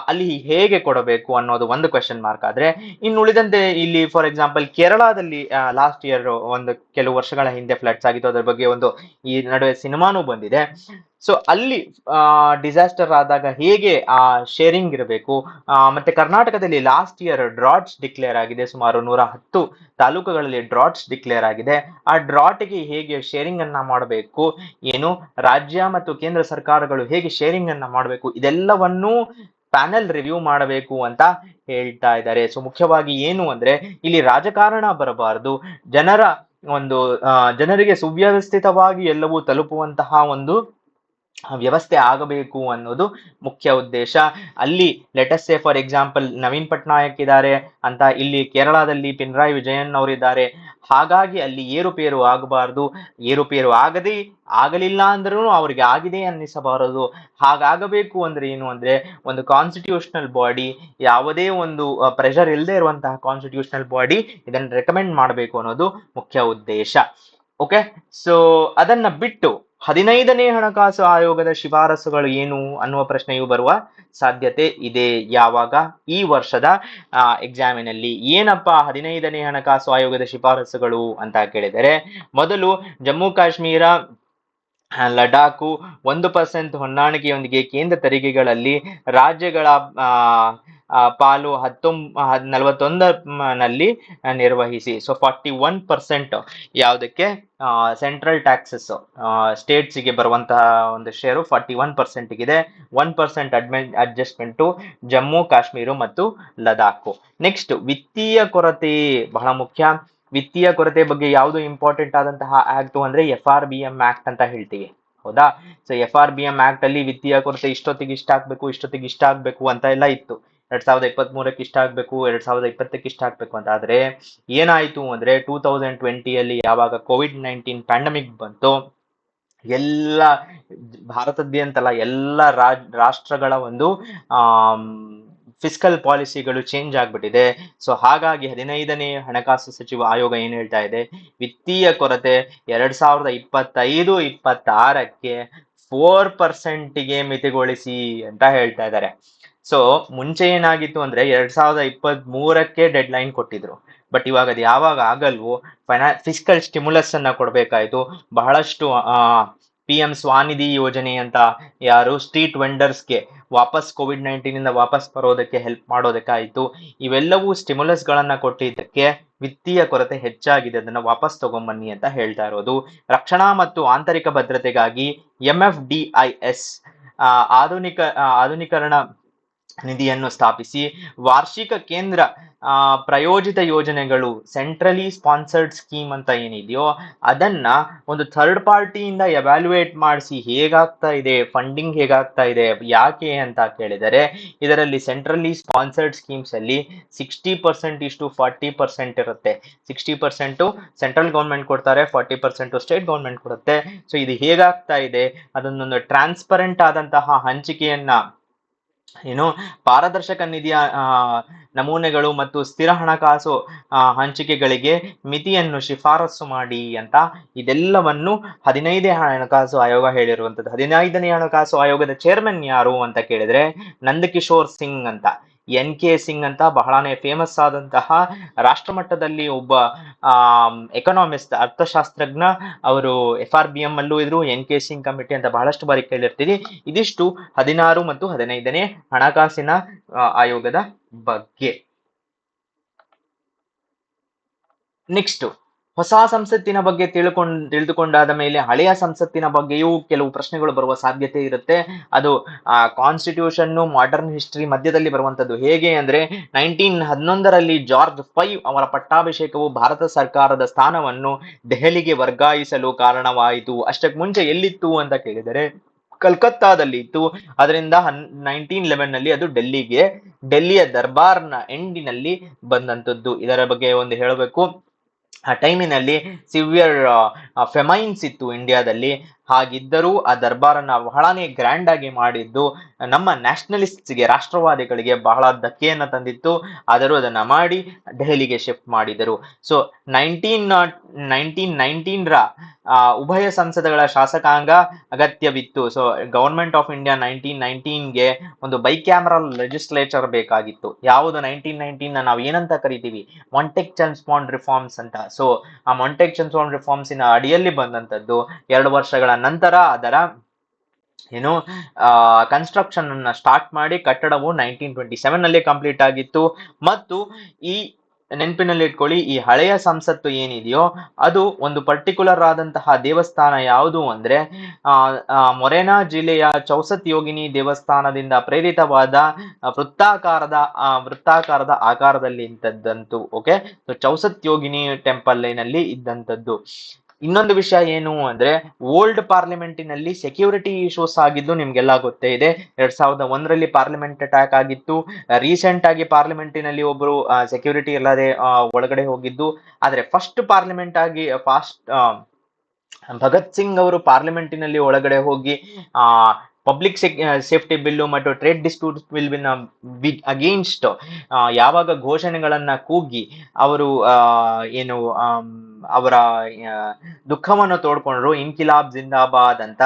ಅಲ್ಲಿ ಹೇಗೆ ಕೊಡಬೇಕು ಅನ್ನೋದು ಒಂದು ಕ್ವೆಶನ್ ಮಾರ್ಕ್ ಆದ್ರೆ, ಇನ್ನು ಉಳಿದಂತೆ ಇಲ್ಲಿ ಫಾರ್ ಎಕ್ಸಾಂಪಲ್ ಕೇರಳದಲ್ಲಿ ಲಾಸ್ಟ್ ಇಯರ್ ಒಂದು ಕೆಲವು ವರ್ಷಗಳ ಹಿಂದೆ ಫ್ಲಡ್ಸ್ ಆಗಿತ್ತು. ಅದರ ಬಗ್ಗೆ ಒಂದು ಈ ನಡುವೆ ಸಿನಿಮಾನೂ ಬಂದಿದೆ. ಸೊ ಅಲ್ಲಿ ಡಿಸಾಸ್ಟರ್ ಆದಾಗ ಹೇಗೆ ಶೇರಿಂಗ್ ಇರಬೇಕು. ಮತ್ತೆ ಕರ್ನಾಟಕದಲ್ಲಿ ಲಾಸ್ಟ್ ಇಯರ್ ಡ್ರಾಟ್ಸ್ ಡಿಕ್ಲೇರ್ ಆಗಿದೆ. ಸುಮಾರು 110 ತಾಲೂಕುಗಳಲ್ಲಿ ಡ್ರಾಟ್ಸ್ ಡಿಕ್ಲೇರ್ ಆಗಿದೆ. ಆ ಡ್ರಾಟ್ಗೆ ಹೇಗೆ ಶೇರಿಂಗ್ ಅನ್ನ ಮಾಡಬೇಕು, ಏನು ರಾಜ್ಯ ಮತ್ತು ಕೇಂದ್ರ ಸರ್ಕಾರಗಳು ಹೇಗೆ ಶೇರಿಂಗ್ ಅನ್ನ ಮಾಡಬೇಕು, ಇದೆಲ್ಲವನ್ನೂ ಪ್ಯಾನೆಲ್ ರಿವ್ಯೂ ಮಾಡಬೇಕು ಅಂತ ಹೇಳ್ತಾ ಇದ್ದಾರೆ. ಸೊ ಮುಖ್ಯವಾಗಿ ಏನು ಅಂದ್ರೆ ಇಲ್ಲಿ ರಾಜಕಾರಣ ಬರಬಾರದು, ಜನರಿಗೆ ಸುವ್ಯವಸ್ಥಿತವಾಗಿ ಎಲ್ಲವೂ ತಲುಪುವಂತಹ ಒಂದು ವ್ಯವಸ್ಥೆ ಆಗಬೇಕು ಅನ್ನೋದು ಮುಖ್ಯ ಉದ್ದೇಶ. ಅಲ್ಲಿ let's say for example Naveen Patnaik ಇದ್ದಾರೆ ಅಂತ, ಇಲ್ಲಿ ಕೇರಳದಲ್ಲಿ ಪಿನರಾಯಿ ವಿಜಯನ್ ಅವರಿದ್ದಾರೆ. ಹಾಗಾಗಿ ಅಲ್ಲಿ ಏರುಪೇರು ಆಗಬಾರದು. ಏರುಪೇರು ಆಗಲಿಲ್ಲ ಅಂದ್ರೂ ಅವ್ರಿಗೆ ಆಗಿದೆ ಅನ್ನಿಸಬಾರದು. ಹಾಗಾಗಬೇಕು ಅಂದ್ರೆ ಏನು ಅಂದ್ರೆ ಒಂದು ಕಾನ್ಸ್ಟಿಟ್ಯೂಷನಲ್ ಬಾಡಿ, ಯಾವುದೇ ಒಂದು ಪ್ರೆಷರ್ ಇಲ್ಲದೆ ಇರುವಂತಹ ಕಾನ್ಸ್ಟಿಟ್ಯೂಷನಲ್ ಬಾಡಿ ಇದನ್ನು ರೆಕಮೆಂಡ್ ಮಾಡಬೇಕು ಅನ್ನೋದು ಮುಖ್ಯ ಉದ್ದೇಶ. ಓಕೆ, ಸೊ ಅದನ್ನ ಬಿಟ್ಟು 15ನೇ ಹಣಕಾಸು ಆಯೋಗದ ಶಿಫಾರಸುಗಳು ಏನು ಅನ್ನುವ ಪ್ರಶ್ನೆಯು ಬರುವ ಸಾಧ್ಯತೆ ಇದೆ. ಯಾವಾಗ? ಈ ವರ್ಷದ ಎಕ್ಸಾಮಿನಲ್ಲಿ. ಏನಪ್ಪ 15ನೇ ಹಣಕಾಸು ಆಯೋಗದ ಶಿಫಾರಸುಗಳು ಅಂತ ಕೇಳಿದರೆ, ಮೊದಲು ಜಮ್ಮು ಕಾಶ್ಮೀರ ಲಡಾಖು 1% ಹೊಂದಾಣಿಕೆಯೊಂದಿಗೆ ಕೇಂದ್ರ ತೆರಿಗೆಗಳಲ್ಲಿ ರಾಜ್ಯಗಳ ಪಾಲು 41ನಲ್ಲಿ ನಿರ್ವಹಿಸಿ. ಸೊ 41% ಯಾವುದಕ್ಕೆ? ಸೆಂಟ್ರಲ್ ಟ್ಯಾಕ್ಸಸ್ ಸ್ಟೇಟ್ಸ್ಗೆ ಬರುವಂತಹ ಒಂದು ಶೇರು 41% ಇದೆ. 1% ಅಡ್ಜಸ್ಟ್ಮೆಂಟ್ ಟು ಜಮ್ಮು ಕಾಶ್ಮೀರ ಮತ್ತು ಲದಾಖ್. ನೆಕ್ಸ್ಟ್, ವಿತ್ತೀಯ ಕೊರತೆ ಬಹಳ ಮುಖ್ಯ. ವಿತ್ತೀಯ ಕೊರತೆ ಬಗ್ಗೆ ಯಾವುದು ಇಂಪಾರ್ಟೆಂಟ್ ಆದಂತಹ ಆಕ್ಟ್ ಅಂದ್ರೆ FRBM ಆಕ್ಟ್ ಅಂತ ಹೇಳ್ತೀವಿ, ಹೌದಾ? ಸೊ FRBM ಆಕ್ಟ್ ಅಲ್ಲಿ ವಿತ್ತೀಯ ಕೊರತೆ ಇಷ್ಟೊತ್ತಿಗೆ ಇಷ್ಟ ಆಗ್ಬೇಕು, ಇಷ್ಟೊತ್ತಿಗೆ ಇಷ್ಟ ಆಗ್ಬೇಕು ಅಂತ ಎಲ್ಲ ಇತ್ತು. 2023ಕ್ಕೆ ಇಷ್ಟ ಆಗ್ಬೇಕು, 2020ಕ್ಕೆ ಇಷ್ಟ ಆಗ್ಬೇಕು ಅಂತ. ಆದ್ರೆ ಏನಾಯ್ತು ಅಂದ್ರೆ 2020 ಯಾವಾಗ COVID-19 ಪ್ಯಾಂಡಮಿಕ್ ಬಂತು, ಎಲ್ಲ ಭಾರತದಾದ್ಯಂತಲ್ಲ ಎಲ್ಲ ರಾಷ್ಟ್ರಗಳ ಒಂದು ಫಿಸ್ಕಲ್ ಪಾಲಿಸಿಗಳು ಚೇಂಜ್ ಆಗ್ಬಿಟ್ಟಿದೆ. ಸೊ ಹಾಗಾಗಿ 15ನೇ ಹಣಕಾಸು ಸಚಿವ ಆಯೋಗ ಏನ್ ಹೇಳ್ತಾ ಇದೆ, ವಿತ್ತೀಯ ಕೊರತೆ 2025-26ಕ್ಕೆ 4%ಗೆ ಮಿತಿಗೊಳಿಸಿ ಅಂತ ಹೇಳ್ತಾ ಇದ್ದಾರೆ. ಸೊ ಮುಂಚೆ ಏನಾಗಿತ್ತು ಅಂದ್ರೆ 2023ಕ್ಕೆ ಡೆಡ್ ಲೈನ್ ಕೊಟ್ಟಿದ್ರು. ಬಟ್ ಇವಾಗ ಅದು ಯಾವಾಗ ಆಗಲ್ವೋ, ಫಿಸ್ಕಲ್ ಸ್ಟಿಮ್ಯುಲಸ್ ಅನ್ನ ಕೊಡ್ಬೇಕಾಯ್ತು. ಬಹಳಷ್ಟು PM ಸ್ವಾನಿಧಿ ಯೋಜನೆ ಅಂತ ಯಾರು ಸ್ಟ್ರೀಟ್ ವೆಂಡರ್ಸ್ಗೆ ವಾಪಸ್ COVID-19 ಇಂದ ವಾಪಸ್ ಬರೋದಕ್ಕೆ ಹೆಲ್ಪ್ ಮಾಡೋದಕ್ಕಾಯ್ತು. ಇವೆಲ್ಲವೂ ಸ್ಟಿಮ್ಯುಲಸ್ ಗಳನ್ನ ಕೊಟ್ಟಿದ್ದಕ್ಕೆ ವಿತ್ತೀಯ ಕೊರತೆ ಹೆಚ್ಚಾಗಿದೆ, ಅದನ್ನ ವಾಪಸ್ ತಗೊಂಬನ್ನಿ ಅಂತ ಹೇಳ್ತಾ ಇರೋದು. ರಕ್ಷಣಾ ಮತ್ತು ಆಂತರಿಕ ಭದ್ರತೆಗಾಗಿ MFDIS ಆಧುನೀಕರಣ ನಿಧಿಯನ್ನು ಸ್ಥಾಪಿಸಿ ವಾರ್ಷಿಕ ಕೇಂದ್ರ ಪ್ರಾಯೋಜಿತ ಯೋಜನೆಗಳು ಸೆಂಟ್ರಲಿ ಸ್ಪಾನ್ಸರ್ಡ್ ಸ್ಕೀಮ್ ಅಂತ ಏನಿದೆಯೋ ಅದನ್ನ ಒಂದು ಥರ್ಡ್ ಪಾರ್ಟಿಯಿಂದ ಎವ್ಯಾಲ್ಯೂಯೇಟ್ ಮಾಡಿಸಿ ಹೇಗಾಗ್ತಾ ಇದೆ, ಫಂಡಿಂಗ್ ಹೇಗಾಗ್ತಾ ಇದೆ, ಯಾಕೆ ಅಂತ ಕೇಳಿದರೆ ಇದರಲ್ಲಿ ಸೆಂಟ್ರಲಿ ಸ್ಪಾನ್ಸರ್ಡ್ ಸ್ಕೀಮ್ಸ್ ಅಲ್ಲಿ 60% 40% ಇರುತ್ತೆ. 60% ಸೆಂಟ್ರಲ್ ಗೌರ್ಮೆಂಟ್ ಕೊಡ್ತಾರೆ, 40% ಸ್ಟೇಟ್ ಗೌರ್ಮೆಂಟ್ ಕೊಡುತ್ತೆ. ಸೊ ಇದು ಹೇಗಾಗ್ತಾ ಇದೆ ಅದನ್ನೊಂದು ಟ್ರಾನ್ಸ್ಪರೆಂಟ್ ಆದಂತಹ ಹಂಚಿಕೆಯನ್ನ, ಪಾರದರ್ಶಕ ನಿಧಿಯ ನಮೂನೆಗಳು ಮತ್ತು ಸ್ಥಿರ ಹಣಕಾಸು ಹಂಚಿಕೆಗಳಿಗೆ ಮಿತಿಯನ್ನು ಶಿಫಾರಸು ಮಾಡಿ ಅಂತ ಇದೆಲ್ಲವನ್ನು 15ನೇ ಹಣಕಾಸು ಆಯೋಗ ಹೇಳಿರುವಂಥದ್ದು. 15ನೇ ಹಣಕಾಸು ಆಯೋಗದ ಚೇರ್ಮನ್ ಯಾರು ಅಂತ ಕೇಳಿದ್ರೆ ನಂದಕಿಶೋರ್ ಸಿಂಗ್ ಅಂತ, NK ಸಿಂಗ್ ಅಂತ ಬಹಳನೇ ಫೇಮಸ್ ಆದಂತಹ ರಾಷ್ಟ್ರಮಟ್ಟದಲ್ಲಿ ಒಬ್ಬ ಎಕನಾಮಿಸ್ಟ್, ಅರ್ಥಶಾಸ್ತ್ರಜ್ಞ. ಅವರು FRBM ಅಲ್ಲೂ ಇದ್ರು, NK ಸಿಂಗ್ ಕಮಿಟಿ ಅಂತ ಬಹಳಷ್ಟು ಬಾರಿ ಕೇಳಿರ್ತೀರಿ. ಇದಿಷ್ಟು 16 ಮತ್ತು 15ನೇ ಹಣಕಾಸಿನ ಆಯೋಗದ ಬಗ್ಗೆ. ನೆಕ್ಸ್ಟ್ ಹೊಸ ಸಂಸತ್ತಿನ ಬಗ್ಗೆ ತಿಳಿದುಕೊಂಡಾದ ಮೇಲೆ ಹಳೆಯ ಸಂಸತ್ತಿನ ಬಗ್ಗೆಯೂ ಕೆಲವು ಪ್ರಶ್ನೆಗಳು ಬರುವ ಸಾಧ್ಯತೆ ಇರುತ್ತೆ. ಅದು ಕಾನ್ಸ್ಟಿಟ್ಯೂಷನ್ ಮಾಡರ್ನ್ ಹಿಸ್ಟರಿ ಮಧ್ಯದಲ್ಲಿ ಬರುವಂತದ್ದು. ಹೇಗೆ ಅಂದ್ರೆ 1911ರಲ್ಲಿ ಜಾರ್ಜ್ 5 ಅವರ ಪಟ್ಟಾಭಿಷೇಕವು ಭಾರತ ಸರ್ಕಾರದ ಸ್ಥಾನವನ್ನು ದೆಹಲಿಗೆ ವರ್ಗಾಯಿಸಲು ಕಾರಣವಾಯಿತು. ಅಷ್ಟಕ್ಕೆ ಮುಂಚೆ ಎಲ್ಲಿತ್ತು ಅಂತ ಕೇಳಿದರೆ ಕಲ್ಕತ್ತಾದಲ್ಲಿ ಇತ್ತು. ಅದರಿಂದ 1911ನಲ್ಲಿ ಅದು ಡೆಲ್ಲಿಯ ದರ್ಬಾರ್ನ ಎಂಡಿನಲ್ಲಿ ಬಂದಂತದ್ದು. ಇದರ ಬಗ್ಗೆ ಒಂದು ಹೇಳಬೇಕು, ಆ ಟೈಮಿನಲ್ಲಿ ಸಿವಿಯರ್ ಫೆಮೈನ್ಸ್ ಇತ್ತು ಇಂಡಿಯಾದಲ್ಲಿ. ಹಾಗಿದ್ದರೂ ಆ ದರ್ಬಾರನ್ನ ಬಹಳನೇ ಗ್ರ್ಯಾಂಡ್ ಆಗಿ ಮಾಡಿದ್ದು ನಮ್ಮ ನ್ಯಾಷನಲಿಸ್ಟ್ಗೆ, ರಾಷ್ಟ್ರವಾದಿಗಳಿಗೆ ಬಹಳ ಧಕ್ಕೆಯನ್ನು ತಂದಿತ್ತು. ಆದರೂ ಅದನ್ನ ಮಾಡಿ ದೆಹಲಿಗೆ ಶಿಫ್ಟ್ ಮಾಡಿದರು. ಸೊ 1919ರ ಉಭಯ ಸಂಸದಗಳ ಶಾಸಕಾಂಗ ಅಗತ್ಯವಿತ್ತು. ಸೊ ಗವರ್ಮೆಂಟ್ ಆಫ್ ಇಂಡಿಯಾ 1919ಗೆ ಒಂದು ಬೈಕ್ಯಾಮರಲ್ ಲೆಜಿಸ್ಲೇಚರ್ ಬೇಕಾಗಿತ್ತು. ಯಾವುದು 1919 ನಾವು ಏನಂತ ಕರಿತೀವಿ, ಮಾಂಟೆಕ್-ಚಲ್ಮ್ಸ್ಫೋರ್ಡ್ ರಿಫಾರ್ಮ್ಸ್ ಅಂತ. ಸೊ ಆ ಮಾಂಟೆಕ್-ಚಲ್ಮ್ಸ್ಫೋರ್ಡ್ ರಿಫಾರ್ಮ್ಸಿನ ಅಡಿಯಲ್ಲಿ ಬಂದಂತದ್ದು. 2 ವರ್ಷಗಳ ನಂತರ ಅದರ ಕನ್ಸ್ಟ್ರಕ್ಷನ್ ಅನ್ನ ಸ್ಟಾರ್ಟ್ ಮಾಡಿ ಕಟ್ಟಡವು 1927ನಲ್ಲಿ ಕಂಪ್ಲೀಟ್ ಆಗಿತ್ತು. ಮತ್ತು ಈ ನೆನಪಿನಲ್ಲಿ ಇಟ್ಕೊಳ್ಳಿ, ಈ ಹಳೆಯ ಸಂಸತ್ತು ಏನಿದೆಯೋ ಅದು ಒಂದು ಪರ್ಟಿಕ್ಯುಲರ್ ಆದಂತಹ ದೇವಸ್ಥಾನ ಯಾವುದು ಅಂದ್ರೆ ಮೊರೆನಾ ಜಿಲ್ಲೆಯ ಚೌಸತ್ ಯೋಗಿನಿ ದೇವಸ್ಥಾನದಿಂದ ಪ್ರೇರಿತವಾದ ವೃತ್ತಾಕಾರದ ಆಕಾರದಲ್ಲಿ ಇದ್ದಂತದ್ದು. ಓಕೆ, ಸೊ ಚೌಸತ್ ಯೋಗಿನಿ ಟೆಂಪಲ್ ನಲ್ಲಿ ಇದ್ದಂತದ್ದು. ಇನ್ನೊಂದು ವಿಷಯ ಏನು ಅಂದ್ರೆ ಓಲ್ಡ್ ಪಾರ್ಲಿಮೆಂಟಿನಲ್ಲಿ ಸೆಕ್ಯೂರಿಟಿ ಇಶ್ಯೂಸ್ ಆಗಿದ್ದು ನಿಮ್ಗೆಲ್ಲ ಗೊತ್ತೇ ಇದೆ. 2001ರಲ್ಲಿ ಪಾರ್ಲಿಮೆಂಟ್ ಅಟ್ಯಾಕ್ ಆಗಿತ್ತು. ರೀಸೆಂಟ್ ಆಗಿ ಪಾರ್ಲಿಮೆಂಟಿನಲ್ಲಿ ಒಬ್ರು ಸೆಕ್ಯೂರಿಟಿ ಇಲ್ಲದೆ ಒಳಗಡೆ ಹೋಗಿದ್ದು. ಆದ್ರೆ ಫಸ್ಟ್ ಪಾರ್ಲಿಮೆಂಟ್ ಆಗಿ ಭಗತ್ ಸಿಂಗ್ ಅವರು ಪಾರ್ಲಿಮೆಂಟಿನಲ್ಲಿ ಒಳಗಡೆ ಹೋಗಿ ಪಬ್ಲಿಕ್ ಸೇಫ್ಟಿ ಬಿಲ್ಲು ಮತ್ತು ಟ್ರೇಡ್ ಡಿಸ್ಪ್ಯೂಟ್ ಬಿಲ್ ಅಗೇನ್ಸ್ಟ್ ಯಾವಾಗ ಘೋಷಣೆಗಳನ್ನ ಕೂಗಿ ಅವರು ಅವರ ದುಃಖವನ್ನು ತೋಡ್ಕೊಂಡ್ರು, ಇನ್ಕಿಲಾಬ್ ಜಿಂದಾಬಾದ್ ಅಂತ,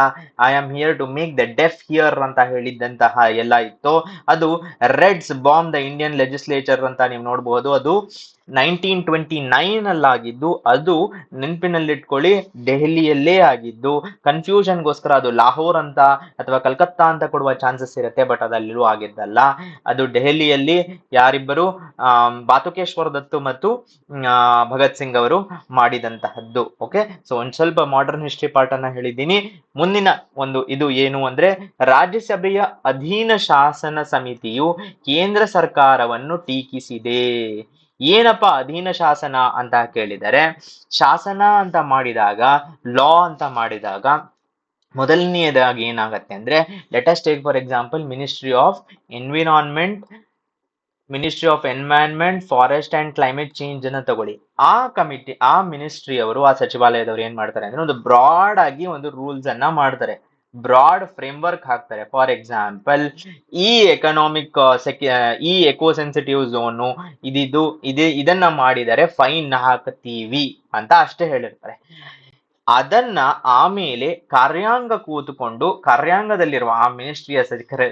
I am here to make the deaf hear ಅಂತ ಹೇಳಿದ್ದಂತಹ ಎಲ್ಲ ಇತ್ತು. ಅದು reds bomb the Indian legislature ಅಂತ ನೀವು ನೋಡಬಹುದು. ಅದು 1929 ಅದು ನೆನಪಿನಲ್ಲಿಟ್ಕೊಳ್ಳಿ ದೆಹಲಿಯಲ್ಲೇ ಆಗಿದ್ದು. ಕನ್ಫ್ಯೂಷನ್ಗೋಸ್ಕರ ಅದು ಲಾಹೋರ್ ಅಂತ ಅಥವಾ ಕಲ್ಕತ್ತಾ ಅಂತ ಕೊಡುವ ಚಾನ್ಸಸ್ ಇರುತ್ತೆ, ಬಟ್ ಅದಲ್ಲೂ ಆಗಿದ್ದಲ್ಲ. ಅದು ದೆಹಲಿಯಲ್ಲಿ ಯಾರಿಬ್ಬರು ಬಾತುಕೇಶ್ವರ ದತ್ತು ಮತ್ತು ಭಗತ್ ಸಿಂಗ್ ಅವರು ಮಾಡಿದಂತಹದ್ದು. ಓಕೆ, ಸೊ ಒಂದ್ ಸ್ವಲ್ಪ ಮಾಡರ್ನ್ ಹಿಸ್ಟ್ರಿ ಪಾರ್ಟ್ ಅನ್ನ ಹೇಳಿದ್ದೀನಿ. ಮುಂದಿನ ಒಂದು ಇದು ಏನು ಅಂದ್ರೆ ರಾಜ್ಯಸಭೆಯ ಅಧೀನ ಶಾಸನ ಸಮಿತಿಯು ಕೇಂದ್ರ ಸರ್ಕಾರವನ್ನು ಟೀಕಿಸಿದೆ. ಏನಪ್ಪಾ ಅಧೀನ ಶಾಸನ ಅಂತ ಕೇಳಿದರೆ, ಶಾಸನ ಅಂತ ಮಾಡಿದಾಗ, ಲಾ ಅಂತ ಮಾಡಿದಾಗ ಮೊದಲನೆಯದಾಗಿ ಏನಾಗತ್ತೆ ಅಂದ್ರೆ, let us take for example ministry of environment, forest and climate change ಅನ್ನ ತಗೊಳ್ಳಿ. ಆ ಕಮಿಟಿ, ಆ ಮಿನಿಸ್ಟ್ರಿ ಅವರು, ಆ ಸಚಿವಾಲಯದವರು ಏನ್ ಮಾಡ್ತಾರೆ ಅಂದ್ರೆ ಒಂದು ಬ್ರಾಡ್ ಆಗಿ ಒಂದು ರೂಲ್ಸ್ ಅನ್ನ ಮಾಡ್ತಾರೆ, ಬ್ರಾಡ್ ಫ್ರೇಮ್ ವರ್ಕ್ ಹಾಕ್ತಾರೆ. ಫಾರ್ ಎಕ್ಸಾಂಪಲ್, ಈ ಎಕನಾಮಿಕ್ ಈ ಎಕೋ ಸೆನ್ಸಿಟಿವ್ ಝೋನು ಇದನ್ನ ಮಾಡಿದರೆ ಫೈನ್ ಹಾಕ್ತೀವಿ ಅಂತ ಅಷ್ಟೇ ಹೇಳಿರ್ತಾರೆ. ಅದನ್ನ ಆಮೇಲೆ ಕಾರ್ಯಾಂಗ ಕೂತ್ಕೊಂಡು, ಕಾರ್ಯಾಂಗದಲ್ಲಿರುವ ಆ ಮಿನಿಸ್ಟ್ರಿಯ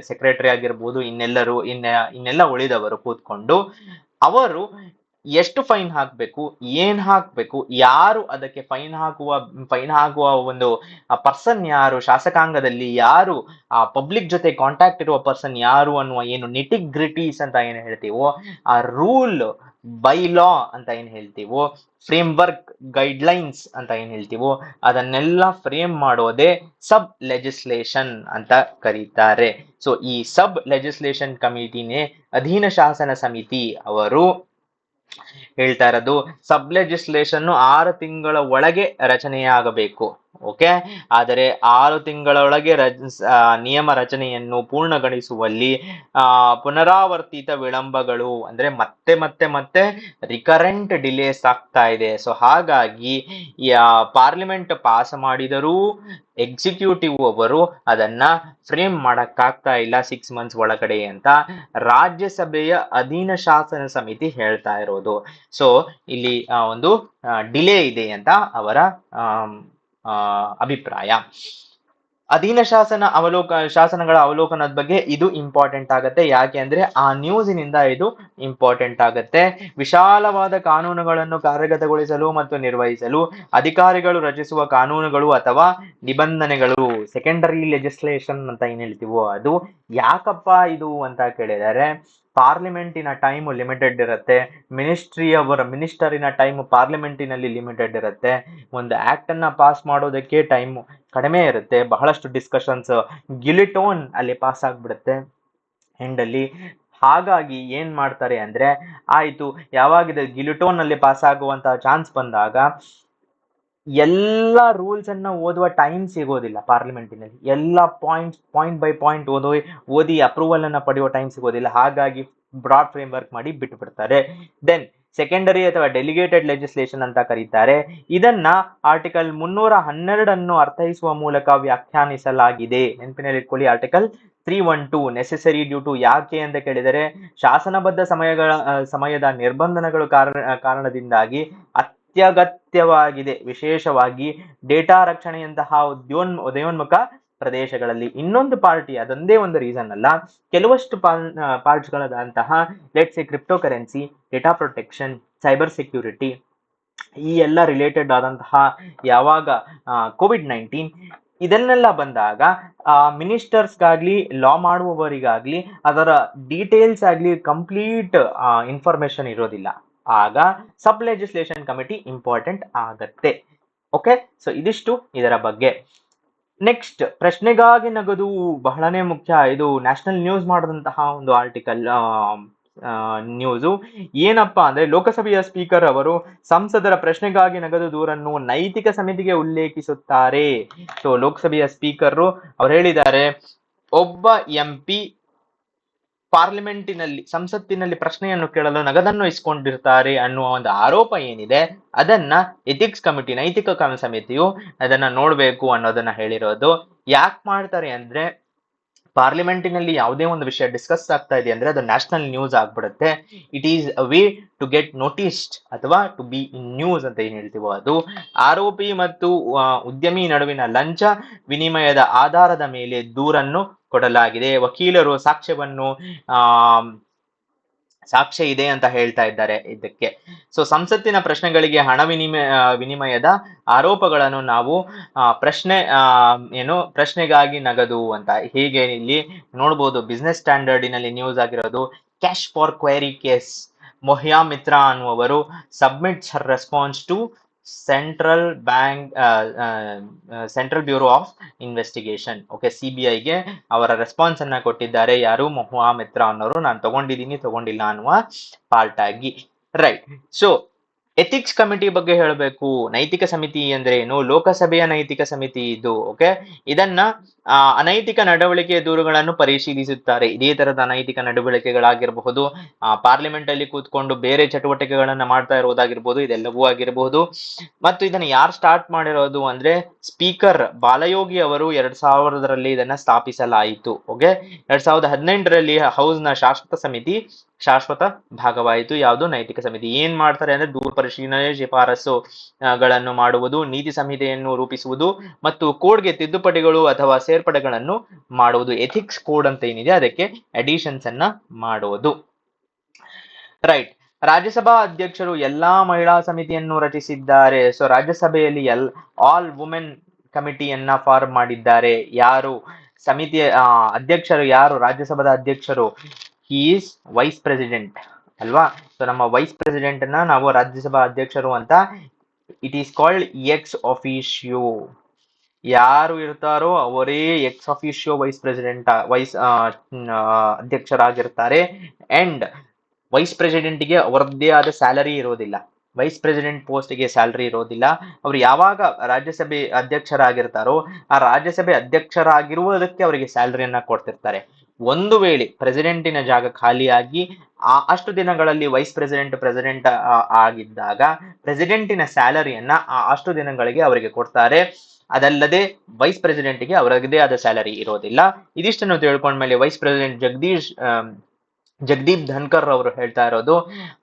ಸೆಕ್ರೆಟರಿ ಆಗಿರ್ಬೋದು, ಇನ್ನೆಲ್ಲ ಉಳಿದವರು ಕೂತ್ಕೊಂಡು ಅವರು ಎಷ್ಟು ಫೈನ್ ಹಾಕ್ಬೇಕು, ಏನ್ ಹಾಕ್ಬೇಕು, ಯಾರು ಅದಕ್ಕೆ ಫೈನ್ ಹಾಕುವ ಒಂದು ಪರ್ಸನ್ ಯಾರು, ಶಾಸಕಾಂಗದಲ್ಲಿ ಯಾರು, ಆ ಪಬ್ಲಿಕ್ ಜೊತೆ ಕಾಂಟ್ಯಾಕ್ಟ್ ಇರುವ ಪರ್ಸನ್ ಯಾರು ಅನ್ನುವ ಏನು ನಿಟಿಕ್ ಗ್ರಿಟೀಸ್ ಅಂತ ಏನ್ ಹೇಳ್ತೀವೋ, ಆ ರೂಲ್ ಬೈ ಲಾ ಅಂತ ಏನ್ ಹೇಳ್ತೀವೋ, ಫ್ರೇಮ್ ವರ್ಕ್ ಗೈಡ್ಲೈನ್ಸ್ ಅಂತ ಏನ್ ಹೇಳ್ತೀವೋ, ಅದನ್ನೆಲ್ಲ ಫ್ರೇಮ್ ಮಾಡೋದೇ ಸಬ್ ಲೆಜಿಸ್ಲೇಷನ್ ಅಂತ ಕರೀತಾರೆ. ಸೊ ಈ ಸಬ್ ಲೆಜಿಸ್ಲೇಷನ್ ಕಮಿಟಿನೇ ಅಧೀನ ಶಾಸನ ಸಮಿತಿ ಅವರು ಹೇಳ್ತಾ ಇರೋದು. ಸಬ್ ಲೆಜಿಸ್ಲೇಷನ್ 6 ತಿಂಗಳ ಒಳಗೆ ರಚನೆಯಾಗಬೇಕು. ಓಕೆ, ಆದರೆ 6 ತಿಂಗಳೊಳಗೆ ನಿಯಮ ರಚನೆಯನ್ನು ಪೂರ್ಣಗೊಳಿಸುವಲ್ಲಿ ಪುನರಾವರ್ತಿತ ವಿಳಂಬಗಳು ಅಂದ್ರೆ ಮತ್ತೆ ರಿಕರೆಂಟ್ ಡಿಲೇಸ್ ಆಗ್ತಾ ಇದೆ. ಸೊ ಹಾಗಾಗಿ ಪಾರ್ಲಿಮೆಂಟ್ ಪಾಸ್ ಮಾಡಿದರೂ ಎಕ್ಸಿಕ್ಯೂಟಿವ್ ಅವರು ಅದನ್ನ ಫ್ರೇಮ್ ಮಾಡಕ್ಕಾಗ್ತಾ ಇಲ್ಲ 6 ಮಂತ್ಸ್ ಒಳಗಡೆ ಅಂತ ರಾಜ್ಯಸಭೆಯ ಅಧೀನ ಶಾಸನ ಸಮಿತಿ ಹೇಳ್ತಾ ಇರೋದು. ಸೊ ಇಲ್ಲಿ ಒಂದು ಡಿಲೇ ಇದೆ ಅಂತ ಅವರ ಅಭಿಪ್ರಾಯ. ಅಧೀನ ಶಾಸನಗಳ ಅವಲೋಕನದ ಬಗ್ಗೆ ಇದು ಇಂಪಾರ್ಟೆಂಟ್ ಆಗತ್ತೆ. ಯಾಕೆ ಅಂದ್ರೆ ಆ ನ್ಯೂಸಿನಿಂದ ಇದು ಇಂಪಾರ್ಟೆಂಟ್ ಆಗತ್ತೆ. ವಿಶಾಲವಾದ ಕಾನೂನುಗಳನ್ನು ಕಾರ್ಯಗತಗೊಳಿಸಲು ಮತ್ತು ನಿರ್ವಹಿಸಲು ಅಧಿಕಾರಿಗಳು ರಚಿಸುವ ಕಾನೂನುಗಳು ಅಥವಾ ನಿಬಂಧನೆಗಳು, ಸೆಕೆಂಡರಿ ಲೆಜಿಸ್ಲೇಷನ್ ಅಂತ ಏನ್ ಹೇಳ್ತೀವೋ ಅದು. ಯಾಕಪ್ಪ ಇದು ಅಂತ ಕೇಳಿದರೆ, ಪಾರ್ಲಿಮೆಂಟಿನ ಟೈಮ್ ಲಿಮಿಟೆಡ್ ಇರುತ್ತೆ, ಮಿನಿಸ್ಟರಿನ ಟೈಮ್ ಪಾರ್ಲಿಮೆಂಟಿನಲ್ಲಿ ಲಿಮಿಟೆಡ್ ಇರುತ್ತೆ, ಒಂದು ಆಕ್ಟ್ ಅನ್ನ ಪಾಸ್ ಮಾಡೋದಕ್ಕೆ ಟೈಮ್ ಕಡಿಮೆ ಇರುತ್ತೆ, ಬಹಳಷ್ಟು ಡಿಸ್ಕಷನ್ಸ್, ಗಿಲಿಟೋನ್ ಅಲ್ಲಿ ಪಾಸ್ ಆಗ್ಬಿಡುತ್ತೆ ಎಂಡ್ ಅಲ್ಲಿ. ಹಾಗಾಗಿ ಏನ್ ಮಾಡ್ತಾರೆ ಅಂದ್ರೆ, ಆಯ್ತು ಯಾವಾಗ ಗಿಲಿಟೋನ್ ಅಲ್ಲಿ ಪಾಸ್ ಆಗುವಂತಹ ಚಾನ್ಸ್ ಬಂದಾಗ ಎಲ್ಲ ರೂಲ್ಸ್ ಅನ್ನ ಓದುವ ಟೈಮ್ ಸಿಗೋದಿಲ್ಲ ಪಾರ್ಲಿಮೆಂಟಿನಲ್ಲಿ, ಎಲ್ಲ ಪಾಯಿಂಟ್ ಬೈ ಪಾಯಿಂಟ್ ಓದಿ ಅಪ್ರೂವಲ್ ಅನ್ನ ಪಡೆಯುವ ಟೈಮ್ ಸಿಗೋದಿಲ್ಲ. ಹಾಗಾಗಿ ಬ್ರಾಡ್ ಫ್ರೇಮ್ ವರ್ಕ್ ಮಾಡಿ ಬಿಟ್ಟು ಬಿಡ್ತಾರೆ. ದೆನ್ ಸೆಕೆಂಡರಿ ಅಥವಾ ಡೆಲಿಗೇಟೆಡ್ ಲೆಜಿಸ್ಲೇಷನ್ ಅಂತ ಕರೀತಾರೆ. ಇದನ್ನ ಆರ್ಟಿಕಲ್ 312 ಅರ್ಥೈಸುವ ಮೂಲಕ ವ್ಯಾಖ್ಯಾನಿಸಲಾಗಿದೆ. ನೆನಪಿನಲ್ಲಿ ಇಟ್ಕೊಳ್ಳಿ, ಆರ್ಟಿಕಲ್ 312 ನೆಸೆಸರಿ ಡ್ಯೂ ಟು, ಯಾಕೆ ಅಂತ ಕೇಳಿದರೆ ಶಾಸನಬದ್ಧ ಸಮಯದ ನಿರ್ಬಂಧನಗಳು ಕಾರಣದಿಂದಾಗಿ ಅತ್ಯಗತ್ಯವಾಗಿದೆ, ವಿಶೇಷವಾಗಿ ಡೇಟಾ ರಕ್ಷಣೆಯಂತಹ ಉದಯೋನ್ಮುಖ ಪ್ರದೇಶಗಳಲ್ಲಿ. ಇನ್ನೊಂದು ಪಾರ್ಟಿ, ಅದೊಂದೇ ಒಂದು ರೀಸನ್ ಅಲ್ಲ, ಕೆಲವಷ್ಟು ಪಾರ್ಟ್ಸ್ ಗಳಾದಂತಹ let's a cryptocurrency, data protection, cyber security, ಈ ಎಲ್ಲ ರಿಲೇಟೆಡ್ ಆದಂತಹ ಯಾವಾಗ ಕೋವಿಡ್-19 ಇದನ್ನೆಲ್ಲ ಬಂದಾಗ ಮಿನಿಸ್ಟರ್ಸ್ಗಾಗ್ಲಿ ಲಾ ಮಾಡುವವರಿಗಾಗ್ಲಿ ಅದರ ಡೀಟೇಲ್ಸ್ ಆಗ್ಲಿ ಕಂಪ್ಲೀಟ್ ಇನ್ಫಾರ್ಮೇಶನ್ ಇರೋದಿಲ್ಲ. ಆಗ ಸಬ್ ಲೆಜಿಸ್ಲೇಷನ್ ಕಮಿಟಿ ಇಂಪಾರ್ಟೆಂಟ್ ಆಗತ್ತೆ. ಓಕೆ, ಸೊ ಇದಿಷ್ಟು ಇದರ ಬಗ್ಗೆ. ನೆಕ್ಸ್ಟ್, ಪ್ರಶ್ನೆಗಾಗಿ ನಗದು ಬಹಳನೇ ಮುಖ್ಯ. ಇದು ನ್ಯಾಷನಲ್ ನ್ಯೂಸ್ ಮಾಡಿದಂತಹ ಒಂದು ಆರ್ಟಿಕಲ್ ನ್ಯೂಸು. ಏನಪ್ಪಾ ಅಂದ್ರೆ, ಲೋಕಸಭೆಯ ಸ್ಪೀಕರ್ ಅವರು ಸಂಸದರ ಪ್ರಶ್ನೆಗಾಗಿ ನಗದು ದೂರನ್ನು ನೈತಿಕ ಸಮಿತಿಗೆ ಉಲ್ಲೇಖಿಸುತ್ತಾರೆ. ಸೊ ಲೋಕಸಭೆಯ ಸ್ಪೀಕರ್ ಅವ್ರು ಹೇಳಿದ್ದಾರೆ, ಒಬ್ಬ MP ಪಾರ್ಲಿಮೆಂಟಿನಲ್ಲಿ, ಸಂಸತ್ತಿನಲ್ಲಿ ಪ್ರಶ್ನೆಯನ್ನು ಕೇಳಲು ನಗದನ್ನು ಇಸ್ಕೊಂಡಿರ್ತಾರೆ ಅನ್ನುವ ಒಂದು ಆರೋಪ ಏನಿದೆ, ಅದನ್ನ ಎಥಿಕ್ಸ್ ಕಮಿಟಿ, ನೈತಿಕ ಸಮಿತಿಯು ಅದನ್ನ ನೋಡ್ಬೇಕು ಅನ್ನೋದನ್ನ ಹೇಳಿರೋದು. ಯಾಕೆ ಮಾಡ್ತಾರೆ ಅಂದ್ರೆ, ಪಾರ್ಲಿಮೆಂಟಿನಲ್ಲಿ ಯಾವುದೇ ಒಂದು ವಿಷಯ ಡಿಸ್ಕಸ್ ಆಗ್ತಾ ಇದೆ ಅಂದ್ರೆ ಅದು ನ್ಯಾಷನಲ್ ನ್ಯೂಸ್ ಆಗ್ಬಿಡುತ್ತೆ. It is a way to get noticed ಅಥವಾ ಟು ಬಿ ಇನ್ ನ್ಯೂಸ್ ಅಂತ ಏನ್ ಹೇಳ್ತೀವೋ ಅದು. ಆರೋಪಿ ಮತ್ತು ಉದ್ಯಮಿ ನಡುವಿನ ಲಂಚ ವಿನಿಮಯದ ಆಧಾರದ ಮೇಲೆ ದೂರನ್ನು ಕೊಡಲಾಗಿದೆ. ವಕೀಲರು ಸಾಕ್ಷ್ಯ ಇದೆ ಅಂತ ಹೇಳ್ತಾ ಇದ್ದಾರೆ ಇದಕ್ಕೆ. ಸೊ ಸಂಸತ್ತಿನ ಪ್ರಶ್ನೆಗಳಿಗೆ ಹಣ ವಿನಿಮಯದ ಆರೋಪಗಳನ್ನು ನಾವು ಪ್ರಶ್ನೆಗಾಗಿ ನಗದು ಅಂತ ಹೀಗೆ ಇಲ್ಲಿ ನೋಡ್ಬೋದು. ಬಿಸ್ನೆಸ್ ಸ್ಟ್ಯಾಂಡರ್ಡಿನಲ್ಲಿ ನ್ಯೂಸ್ ಆಗಿರೋದು, cash for query case, Mahua Moitra ಅನ್ನುವರು submits her response to central bureau of investigation. Okay, CBIಗೆ ಅವರ ರೆಸ್ಪಾನ್ಸ್ ಅನ್ನ ಕೊಟ್ಟಿದ್ದಾರೆ. ಯಾರು? ಮೊಹಿಯಾ ಮಿತ್ರಾ ಅನ್ನೋರು. ನಾನು ತಗೊಂಡಿಲ್ಲ ಅನ್ನುವ ಪಾರ್ಟ್ ಆಗಿ. ರೈಟ್. ಸೊ ಎಥಿಕ್ಸ್ ಕಮಿಟಿ ಬಗ್ಗೆ ಹೇಳಬೇಕು. ನೈತಿಕ ಸಮಿತಿ ಅಂದ್ರೆ ಏನು? ಲೋಕಸಭೆಯ ನೈತಿಕ ಸಮಿತಿ ಇದು. ಓಕೆ, ಇದನ್ನ ಅನೈತಿಕ ನಡವಳಿಕೆಯ ದೂರುಗಳನ್ನು ಪರಿಶೀಲಿಸುತ್ತಾರೆ. ಇದೇ ತರದ ಅನೈತಿಕ ನಡವಳಿಕೆಗಳಾಗಿರಬಹುದು, ಪಾರ್ಲಿಮೆಂಟ್ ಅಲ್ಲಿ ಕೂತ್ಕೊಂಡು ಬೇರೆ ಚಟುವಟಿಕೆಗಳನ್ನ ಮಾಡ್ತಾ ಇರೋದಾಗಿರ್ಬೋದು, ಇದೆಲ್ಲವೂ ಆಗಿರಬಹುದು. ಮತ್ತು ಇದನ್ನ ಯಾರು ಸ್ಟಾರ್ಟ್ ಮಾಡಿರೋದು ಅಂದ್ರೆ ಸ್ಪೀಕರ್ ಬಾಲಯೋಗಿ ಅವರು 2000ರಲ್ಲಿ ಇದನ್ನ ಸ್ಥಾಪಿಸಲಾಯಿತು. ಓಕೆ, 2018ರಲ್ಲಿ ಹೌಸ್ ನ ಶಾಶ್ವತ ಭಾಗವಾಯಿತು. ಯಾವುದು? ನೈತಿಕ ಸಮಿತಿ. ಏನ್ ಮಾಡ್ತಾರೆ ಅಂದ್ರೆ ದೂರ ಪರಿಶೀಲನೆ, ಶಿಫಾರಸುಗಳನ್ನು ಮಾಡುವುದು, ನೀತಿ ಸಂಹಿತೆಯನ್ನು ರೂಪಿಸುವುದು ಮತ್ತು ಕೋಡ್ಗೆ ತಿದ್ದುಪಡಿಗಳು ಅಥವಾ ಸೇರ್ಪಡೆಗಳನ್ನು ಮಾಡುವುದು. ಎಥಿಕ್ಸ್ ಕೋಡ್ ಅಂತ ಏನಿದೆ ಅದಕ್ಕೆ ಅಡಿಷನ್ಸ್ ಅನ್ನ ಮಾಡುವುದು. ರೈಟ್. ರಾಜ್ಯಸಭಾ ಅಧ್ಯಕ್ಷರು ಎಲ್ಲಾ ಮಹಿಳಾ ಸಮಿತಿಯನ್ನು ರಚಿಸಿದ್ದಾರೆ. ಸೊ ರಾಜ್ಯಸಭೆಯಲ್ಲಿ ಆಲ್ ವುಮೆನ್ ಕಮಿಟಿಯನ್ನ ಫಾರ್ಮ್ ಮಾಡಿದ್ದಾರೆ. ಯಾರು ಸಮಿತಿಯ ಅಧ್ಯಕ್ಷರು? ಯಾರು ರಾಜ್ಯಸಭಾದ ಅಧ್ಯಕ್ಷರು? ಹಿ ಈಸ್ ವೈಸ್ ಪ್ರೆಸಿಡೆಂಟ್ ಅಲ್ವಾ? ಸೊ ನಮ್ಮ ವೈಸ್ ಪ್ರೆಸಿಡೆಂಟ್ ನ ನಾವು ರಾಜ್ಯಸಭಾ ಅಧ್ಯಕ್ಷರು ಅಂತ, ಇಟ್ ಈಸ್ ಕಾಲ್ಡ್ ಎಕ್ಸ್ ಆಫಿಷಿಯೋ. ಯಾರು ಇರ್ತಾರೋ ಅವರೇ ಎಕ್ಸ್ ಆಫಿಷಿಯೋ ಅಧ್ಯಕ್ಷರಾಗಿರ್ತಾರೆ. ಅಂಡ್ ವೈಸ್ ಪ್ರೆಸಿಡೆಂಟ್ಗೆ ಅವರದ್ದೇ ಆದ ಸ್ಯಾಲರಿ ಇರೋದಿಲ್ಲ. ವೈಸ್ ಪ್ರೆಸಿಡೆಂಟ್ ಪೋಸ್ಟ್ಗೆ ಸ್ಯಾಲರಿ ಇರೋದಿಲ್ಲ. ಅವರು ಯಾವಾಗ ರಾಜ್ಯಸಭೆ ಅಧ್ಯಕ್ಷರಾಗಿರ್ತಾರೋ ಆ ರಾಜ್ಯಸಭೆ ಅಧ್ಯಕ್ಷರಾಗಿರುವುದಕ್ಕೆ ಅವರಿಗೆ ಸ್ಯಾಲರಿಯನ್ನ ಕೊಡ್ತಿರ್ತಾರೆ. ಒಂದು ವೇಳೆ ಪ್ರೆಸಿಡೆಂಟಿನ ಜಾಗ ಖಾಲಿಯಾಗಿ ಅಷ್ಟು ದಿನಗಳಲ್ಲಿ ವೈಸ್ ಪ್ರೆಸಿಡೆಂಟ್ ಆಗಿದ್ದಾಗ ಪ್ರೆಸಿಡೆಂಟಿನ ಸ್ಯಾಲರಿಯನ್ನ ಅಷ್ಟು ದಿನಗಳಿಗೆ ಅವರಿಗೆ ಕೊಡ್ತಾರೆ. ಅದಲ್ಲದೆ ವೈಸ್ ಪ್ರೆಸಿಡೆಂಟ್ಗೆ ಅವರದೇ ಆದ ಸ್ಯಾಲರಿ ಇರೋದಿಲ್ಲ. ಇದಿಷ್ಟನ್ನು ತಿಳ್ಕೊಂಡ್ಮೇಲೆ ವೈಸ್ ಪ್ರೆಸಿಡೆಂಟ್ ಜಗದೀಪ್ ಧನ್ಕರ್ ಅವರು ಹೇಳ್ತಾ ಇರೋದು,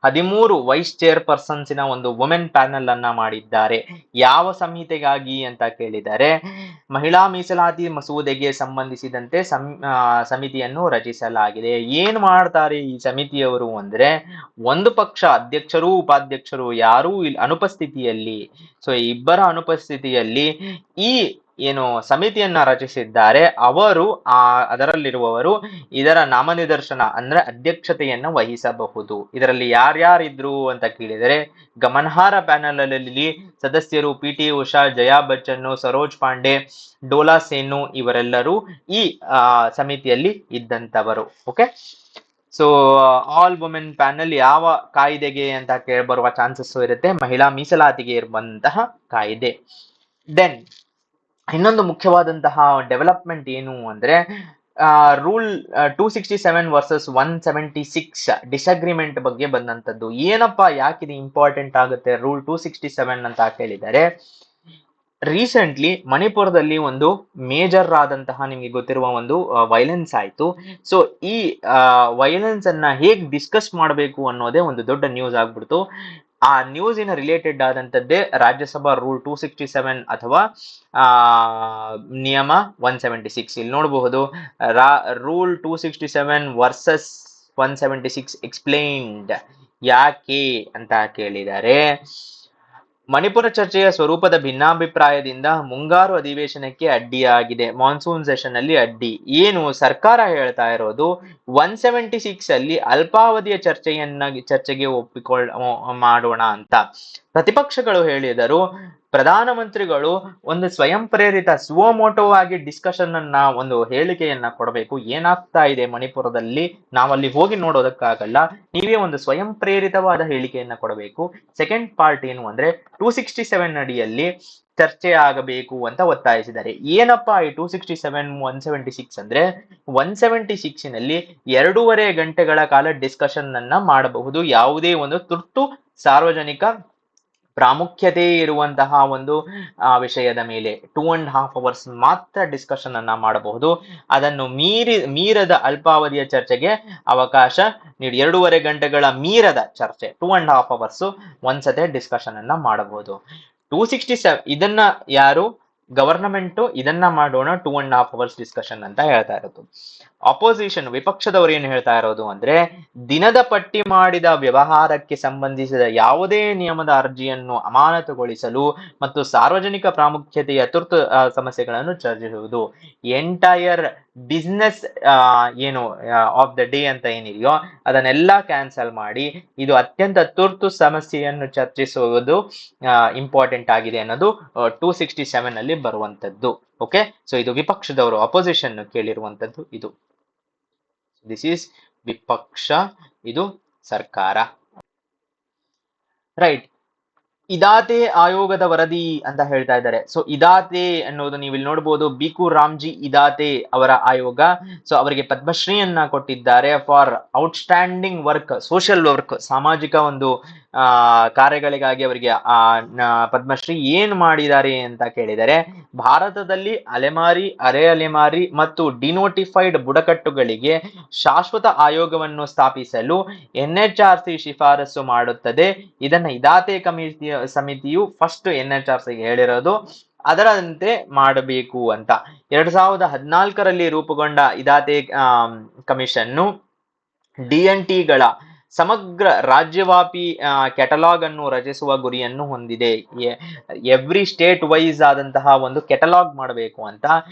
13 ವೈಸ್ ಚೇರ್ಪರ್ಸನ್ಸಿನ ಒಂದು ವುಮೆನ್ ಪ್ಯಾನಲ್ ಅನ್ನ ಮಾಡಿದ್ದಾರೆ. ಯಾವ ಸಂಹಿತೆಗಾಗಿ ಅಂತ ಕೇಳಿದರೆ ಮಹಿಳಾ ಮೀಸಲಾತಿ ಮಸೂದೆಗೆ ಸಂಬಂಧಿಸಿದಂತೆ ಸಮಿತಿಯನ್ನು ರಚಿಸಲಾಗಿದೆ. ಏನ್ ಮಾಡ್ತಾರೆ ಈ ಸಮಿತಿಯವರು ಅಂದ್ರೆ, ಒಂದು ಪಕ್ಷ ಅಧ್ಯಕ್ಷರು ಉಪಾಧ್ಯಕ್ಷರು ಯಾರೂ ಅನುಪಸ್ಥಿತಿಯಲ್ಲಿ, ಸೊ ಇಬ್ಬರ ಅನುಪಸ್ಥಿತಿಯಲ್ಲಿ ಈ ಏನು ಸಮಿತಿಯನ್ನ ರಚಿಸಿದ್ದಾರೆ ಅವರು ಅದರಲ್ಲಿರುವವರು ಇದರ ನಾಮನಿದರ್ಶನ ಅಂದ್ರೆ ಅಧ್ಯಕ್ಷತೆಯನ್ನ ವಹಿಸಬಹುದು. ಇದರಲ್ಲಿ ಯಾರ್ಯಾರಿದ್ರು ಅಂತ ಕೇಳಿದರೆ ಗಮನಾರ್ಹ ಪ್ಯಾನಲ್ ಅಲ್ಲಿ ಸದಸ್ಯರು ಪಿ.ಟಿ. ಉಷಾ, ಜಯಾ ಬಚ್ಚನ್, ಸರೋಜ್ ಪಾಂಡೆ, ಡೋಲಾ ಸೇನು ಇವರೆಲ್ಲರೂ ಈ ಸಮಿತಿಯಲ್ಲಿ ಇದ್ದಂತವರು. Okay, so all women panel ಯಾವ ಕಾಯ್ದೆಗೆ ಅಂತ ಬರುವ ಚಾನ್ಸಸ್ ಇರುತ್ತೆ, ಮಹಿಳಾ ಮೀಸಲಾತಿಗೆ ಇರುವಂತಹ ಕಾಯ್ದೆ. ದೆನ್ ಇನ್ನೊಂದು ಮುಖ್ಯವಾದಂತಹ ಡೆವಲಪ್ಮೆಂಟ್ ಏನು ಅಂದ್ರೆ ರೂಲ್ 267 ವರ್ಸಸ್ 176 ಡಿಸ್ಅಗ್ರಿಮೆಂಟ್ ಬಗ್ಗೆ ಬಂದಂತದ್ದು. ಏನಪ್ಪಾ ಯಾಕಿದು ಇಂಪಾರ್ಟೆಂಟ್ ಆಗುತ್ತೆ ರೂಲ್ 267 ಅಂತ ಕೇಳಿದರೆ, ರೀಸೆಂಟ್ಲಿ ಮಣಿಪುರದಲ್ಲಿ ಒಂದು ಮೇಜರ್ ಆದಂತಹ ನಿಮಗೆ ಗೊತ್ತಿರುವ ಒಂದು ವೈಲೆನ್ಸ್ ಆಯ್ತು. ಸೊ ಈ ವೈಲೆನ್ಸ್ ಅನ್ನ ಹೇಗ್ ಡಿಸ್ಕಸ್ ಮಾಡಬೇಕು ಅನ್ನೋದೇ ಒಂದು ದೊಡ್ಡ ನ್ಯೂಸ್ ಆಗ್ಬಿಡ್ತು. ಆ ನ್ಯೂಸಿನ ರಿಲೇಟೆಡ್ ಆದಂತದ್ದೇ ರಾಜ್ಯಸಭಾ ರೂಲ್ 267 ಅಥವಾ ನಿಯಮ 176. ಇಲ್ಲಿ ನೋಡಬಹುದು ರೂಲ್ 267 ವರ್ಸಸ್ 176 ಎಕ್ಸ್ಪ್ಲೈನ್ಡ್. ಯಾಕೆ ಅಂತ ಕೇಳಿದರೆ, ಮಣಿಪುರ ಚರ್ಚೆಯ ಸ್ವರೂಪದ ಭಿನ್ನಾಭಿಪ್ರಾಯದಿಂದ ಮುಂಗಾರು ಅಧಿವೇಶನಕ್ಕೆ ಅಡ್ಡಿಯಾಗಿದೆ. ಮಾನ್ಸೂನ್ ಸೆಷನ್ ಅಲ್ಲಿ ಅಡ್ಡಿ. ಏನು ಸರ್ಕಾರ ಹೇಳ್ತಾ ಇರೋದು 176 ಅಲ್ಲಿ ಅಲ್ಪಾವಧಿಯ ಚರ್ಚೆಗೆ ಮಾಡೋಣ ಅಂತ. ಪ್ರತಿಪಕ್ಷಗಳು ಹೇಳಿದರು ಪ್ರಧಾನಮಂತ್ರಿಗಳು ಒಂದು ಸ್ವಯಂ ಪ್ರೇರಿತ ಸುವೋಮೋಟೋ ಆಗಿ ಡಿಸ್ಕಷನ್ ಅನ್ನ ಒಂದು ಹೇಳಿಕೆಯನ್ನ ಕೊಡಬೇಕು. ಏನಾಗ್ತಾ ಇದೆ ಮಣಿಪುರದಲ್ಲಿ ನಾವಲ್ಲಿ ಹೋಗಿ ನೋಡೋದಕ್ಕಾಗಲ್ಲ, ನೀವೇ ಒಂದು ಸ್ವಯಂ ಪ್ರೇರಿತವಾದ ಹೇಳಿಕೆಯನ್ನ ಕೊಡಬೇಕು. ಸೆಕೆಂಡ್ ಪಾರ್ಟ್ ಏನು ಅಂದ್ರೆ 267 ಅಡಿಯಲ್ಲಿ ಚರ್ಚೆ ಆಗಬೇಕು ಅಂತ ಒತ್ತಾಯಿಸಿದ್ದಾರೆ. ಏನಪ್ಪಾ ಈ 267 176 ಅಂದ್ರೆ 176 ನಲ್ಲಿ 2.5 ಗಂಟೆಗಳ ಕಾಲ ಡಿಸ್ಕಷನ್ ಅನ್ನ ಮಾಡಬಹುದು. ಯಾವುದೇ ಒಂದು ತುರ್ತು ಸಾರ್ವಜನಿಕ ಪ್ರಾಮುಖ್ಯತೆ ಇರುವಂತಹ ಒಂದು ವಿಷಯದ ಮೇಲೆ 2.5 hours ಮಾತ್ರ ಡಿಸ್ಕಷನ್ ಅನ್ನ ಮಾಡಬಹುದು. ಅದನ್ನು ಮೀರದ ಅಲ್ಪಾವಧಿಯ ಚರ್ಚೆಗೆ ಅವಕಾಶ ನೀಡಿ 2.5 ಗಂಟೆಗಳ ಮೀರದ ಚರ್ಚೆ 2.5 hours ಒಂದ್ಸತೆ ಡಿಸ್ಕಷನ್ ಅನ್ನ ಮಾಡಬಹುದು. 267 ಇದನ್ನ ಯಾರು ಗವರ್ನಮೆಂಟ್ ಇದನ್ನ ಮಾಡೋಣ 2.5 hours ಡಿಸ್ಕಷನ್ ಅಂತ ಹೇಳ್ತಾ ಇರೋದು. ಅಪೋಸಿಷನ್ ವಿಪಕ್ಷದವರು ಏನು ಹೇಳ್ತಾ ಇರೋದು ಅಂದ್ರೆ, ದಿನದ ಪಟ್ಟಿ ಮಾಡಿದ ವ್ಯವಹಾರಕ್ಕೆ ಸಂಬಂಧಿಸಿದ ಯಾವುದೇ ನಿಯಮದ ಅರ್ಜಿಯನ್ನು ಅಮಾನತುಗೊಳಿಸಲು ಮತ್ತು ಸಾರ್ವಜನಿಕ ಪ್ರಾಮುಖ್ಯತೆಯ ತುರ್ತು ಸಮಸ್ಯೆಗಳನ್ನು ಚರ್ಚಿಸುವುದು. ಎಂಟೈರ್ ಬಿಸ್ನೆಸ್ ಏನು ಆಫ್ ದ ಡೇ ಅಂತ ಏನಿದೆಯೋ ಅದನ್ನೆಲ್ಲ ಕ್ಯಾನ್ಸಲ್ ಮಾಡಿ ಇದು ಅತ್ಯಂತ ತುರ್ತು ಸಮಸ್ಯೆಯನ್ನು ಚರ್ಚಿಸುವುದು ಇಂಪಾರ್ಟೆಂಟ್ ಆಗಿದೆ ಅನ್ನೋದು 267 ಅಲ್ಲಿ ಬರುವಂತದ್ದು. ಓಕೆ, ಸೊ ಇದು ವಿಪಕ್ಷದವರು ಅಪೋಸಿಷನ್ ಕೇಳಿರುವಂತದ್ದು. ಇದು ದಿಸ್ ಈಸ್ ವಿಪಕ್ಷ, ಇದು ಸರ್ಕಾರ. ರೈಟ್, ಇದಾತೆ ಆಯೋಗದ ವರದಿ ಅಂತ ಹೇಳ್ತಾ ಇದ್ದಾರೆ. ಸೊ ಇದಾತೆ ಅನ್ನೋದು ನೀವು ಇಲ್ಲಿ ನೋಡಬಹುದು, ಬಿಕು ರಾಮ್ಜಿ ಇದಾತೆ ಅವರ ಆಯೋಗ. ಸೊ ಅವರಿಗೆ ಪದ್ಮಶ್ರೀಯನ್ನ ಕೊಟ್ಟಿದ್ದಾರೆ for outstanding work, social work, ಸಾಮಾಜಿಕ ಒಂದು ಕಾರ್ಯಗಳಿಗಾಗಿ ಅವರಿಗೆ ಪದ್ಮಶ್ರೀ. ಏನ್ ಮಾಡಿದ್ದಾರೆ ಅಂತ ಕೇಳಿದರೆ, ಭಾರತದಲ್ಲಿ ಅಲೆಮಾರಿ, ಅರೆ ಅಲೆಮಾರಿ ಮತ್ತು ಡಿನೋಟಿಫೈಡ್ ಬುಡಕಟ್ಟುಗಳಿಗೆ ಶಾಶ್ವತ ಆಯೋಗವನ್ನು ಸ್ಥಾಪಿಸಲು NHRC ಶಿಫಾರಸು ಮಾಡುತ್ತದೆ. ಇದನ್ನ ಇದಾತೆ ಸಮಿತಿಯು ಫಸ್ಟ್ NHRC ಹೇಳಿರೋದು, ಅದರಂತೆ ಮಾಡಬೇಕು ಅಂತ. 2014ರಲ್ಲಿ ರೂಪುಗೊಂಡ ಇದಾತೆ ಕಮಿಷನ್ನು DNTಗಳ ಸಮಗ್ರ ರಾಜ್ಯವ್ಯಾಪಿ ಕೆಟಲಾಗ್ ಅನ್ನು ರಚಿಸುವ ಗುರಿಯನ್ನು ಹೊಂದಿದೆ. ಎವ್ರಿ ಸ್ಟೇಟ್ ವೈಸ್ ಆದಂತಹ ಒಂದು ಕೆಟಲಾಗ್ ಮಾಡಬೇಕು ಅಂತ.